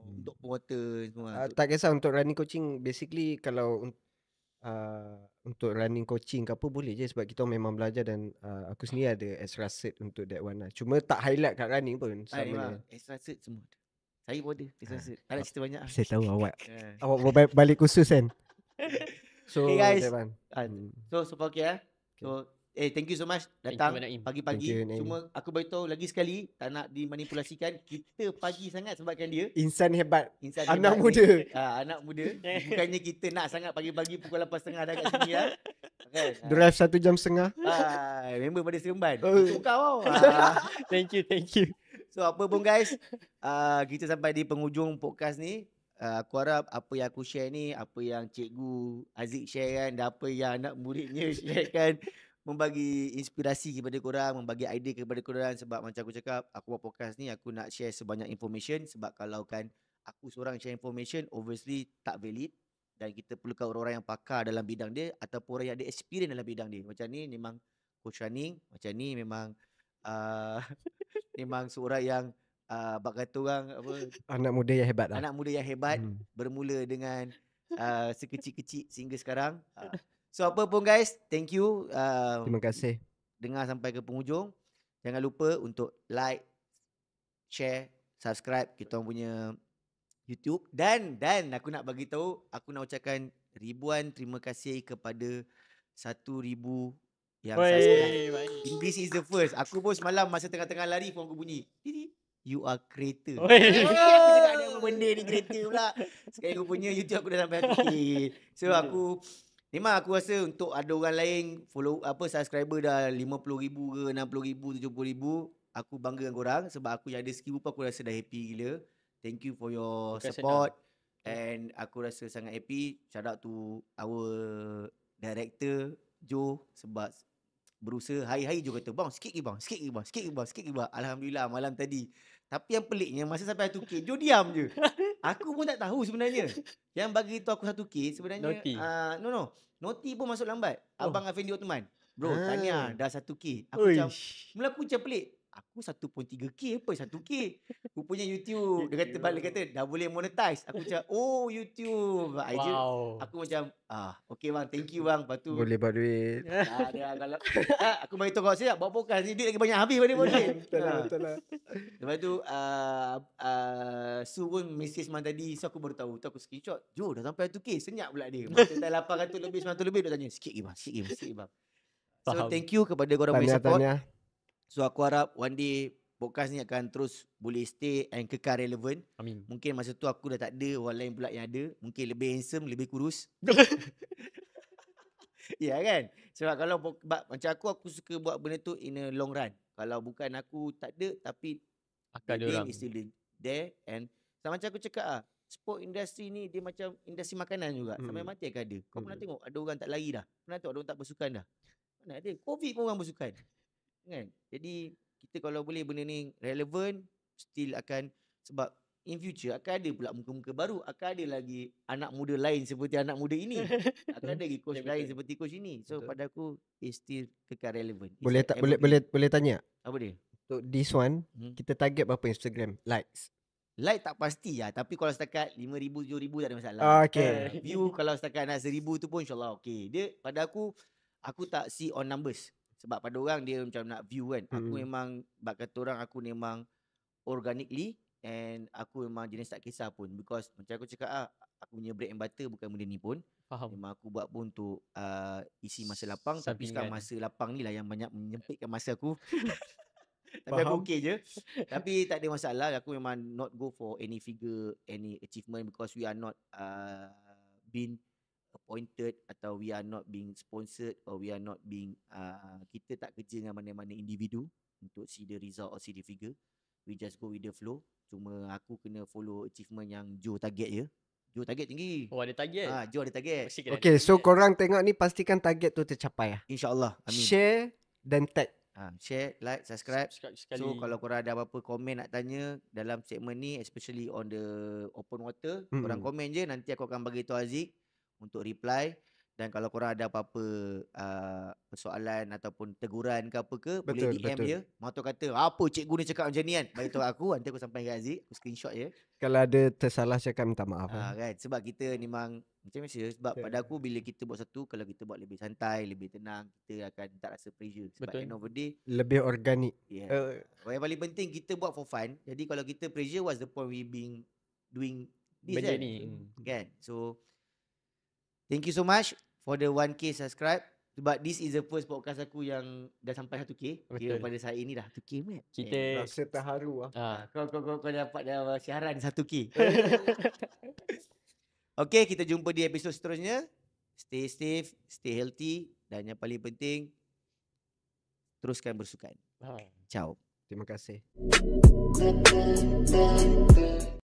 Untuk promoter semua. Tak kisah untuk running coaching, basically kalau untuk running coaching ke apa boleh je, sebab kita memang belajar dan aku sendiri ada extra cert untuk that one lah. Cuma tak highlight kat running pun. Sama extra cert semua. Saya pun ada extra cert. Tak nak cerita banyak. Saya tahu awak. Awak balik khusus kan. So okay guys. So far okay. So thank you so much datang pagi-pagi. Cuma aku beritahu lagi sekali, tak nak dimanipulasikan. Kita pagi sangat sebabkan dia insan hebat. Anak muda. Anak muda. Bukannya kita nak sangat pagi-pagi pukul 8.30 dah kat sini lah. Kan? Drive 1 jam setengah. Member pada Seremban. Untuk kau. Thank you. So apa pun guys, kita sampai di penghujung podcast ni. Aku harap apa yang aku share ni, apa yang cikgu Aziz share kan, dan apa yang anak muridnya share kan, membagi inspirasi kepada korang, membagi idea kepada korang. Sebab macam aku cakap, aku buat podcast ni aku nak share sebanyak information. Sebab kalau kan aku seorang share information, obviously tak valid. Dan kita perlukan orang-orang yang pakar dalam bidang dia, ataupun orang yang ada experience dalam bidang dia. Macam ni memang coach running, macam ni memang memang seorang yang bak kata orang apa, anak muda yang hebat lah. Anak muda yang hebat, bermula dengan sekecil-kecil sehingga sekarang. So apa pun guys, thank you. Terima kasih. Dengar sampai ke penghujung. Jangan lupa untuk like, share, subscribe kita punya YouTube. Dan aku nak bagi tahu, aku nak ucapkan ribuan terima kasih kepada 1,000 yang subscribe. This is the first. Aku pun semalam masa tengah-tengah lari phone aku bunyi. You are creator. Aku cakap ada apa benda ni creator pula. Sekarang aku punya YouTube aku dah sampai 1K. So memang aku rasa untuk ada orang lain follow subscriber dah 50,000 ke 60,000, 70,000, aku bangga dengan korang. Sebab aku yang ada 1,000 pun aku rasa dah happy gila. Thank you for your support. And aku rasa sangat happy. Shout out to our director Joe sebab berusaha hari-hari Joe kata, bang sikit lagi bang. Alhamdulillah malam tadi. Tapi yang peliknya masa sampai 1K Joe diam je. Aku pun tak tahu sebenarnya. Yang bagi tu aku 1K sebenarnya Noti. Noti pun masuk lambat. Abang Afendi Ottoman. Bro, tanya dah 1K. Aku macam mula aku macam pelik. Aku 1.3K apa 1K? Rupanya YouTube. Dia kata balik kata dah boleh monetize. Aku macam YouTube. Aku macam okay bang, thank you bang. Lepas tu boleh buat duit. Ada kalau aku bagi tahu kau siap buat podcast ni duit lagi banyak habis pada duit. Betul lah. Lepas tu Su pun message malam tadi. So aku baru tahu. Tu aku screenshot. Jo dah sampai 1K. Senyap pula dia. Masa dah 800 lebih 900 lebih dia tanya sikit lagi bang. So thank you kepada korang punya support. So aku harap one day podcast ni akan terus boleh stay and kekal relevan. Amin. Mungkin masa tu aku dah tak ada, orang lain pula yang ada. Mungkin lebih handsome, lebih kurus. Ya kan? Sebab kalau macam aku suka buat benda tu in a long run. Kalau bukan aku tak ada, tapi Akal The diorang. name is still there. And sama macam aku cakap sport industry ni dia macam industri makanan juga. Sampai mati akan ada. Kau pernah tengok ada orang tak lari dah? Pernah tengok ada orang tak bersukan dah? Mana ada? Covid pun orang bersukan. Kan? Jadi kita kalau boleh benda ni relevan, still akan, sebab in future akan ada pula muka-muka baru, akan ada lagi anak muda lain seperti anak muda ini, akan ada lagi coach lain seperti coach ini. So pada aku still kekal relevan. Boleh tak boleh tanya? Apa dia? Untuk this one, kita target berapa Instagram likes? Like tak pasti lah, tapi kalau setakat 5,000, 7,000 tak ada masalah. Okay. View kalau setakat nak 1,000 tu pun insyaAllah okay. Dia pada aku tak see on numbers. Sebab pada orang dia macam nak view kan. Aku memang, bak kata orang, aku memang organically, and aku memang jenis tak kisah pun. Because macam aku cakap aku punya bread and butter bukan benda ni pun. Faham. Memang aku buat pun untuk isi masa lapang. Tapi sekarang masa lapang ni lah yang banyak menyempitkan masa aku. Tapi aku okay je. Tapi tak ada masalah. Aku memang not go for any figure, any achievement, because we are not being appointed, atau we are not being sponsored, or we are not being kita tak kerja dengan mana-mana individu untuk see the result or see the figure. We just go with the flow. Cuma aku kena follow achievement yang Joe target je. Joe target tinggi. Oh, ada target. Joe ada target. Okay, so korang tengok ni, pastikan target tu tercapai lah. InsyaAllah. Amin. Share dan tag. Share, like, subscribe. Sekali. So kalau korang ada apa-apa komen nak tanya dalam segmen ni, especially on the open water, korang komen je, nanti aku akan bagi tahu Aziz untuk reply. Dan kalau korang ada apa-apa persoalan ataupun teguran ke apa ke, boleh DM je. Maksud kata, apa cikgu ni cakap macam ni kan, bagi tahu aku, nanti aku sampai ke Aziz, aku screenshot je. Kalau ada tersalah cakap, minta maaf. Kan? Sebab kita memang macam biasa. Sebab pada aku bila kita buat satu, kalau kita buat lebih santai, lebih tenang, kita akan tak rasa pressure. Sebab end of the day, lebih organik. Yang paling penting kita buat for fun. Jadi kalau kita pressure, what's the point we doing this benda kan? ni. Kan? So thank you so much for the 1K subscribe. Sebab this is the first podcast aku yang dah sampai 1K. Kira pada saat ini dah 1K man. Kita rasa terharu lah. Kau dapat dah siaran 1K. Okay, kita jumpa di episod seterusnya. Stay safe, stay healthy, dan yang paling penting, teruskan bersukan. Ciao. Terima kasih.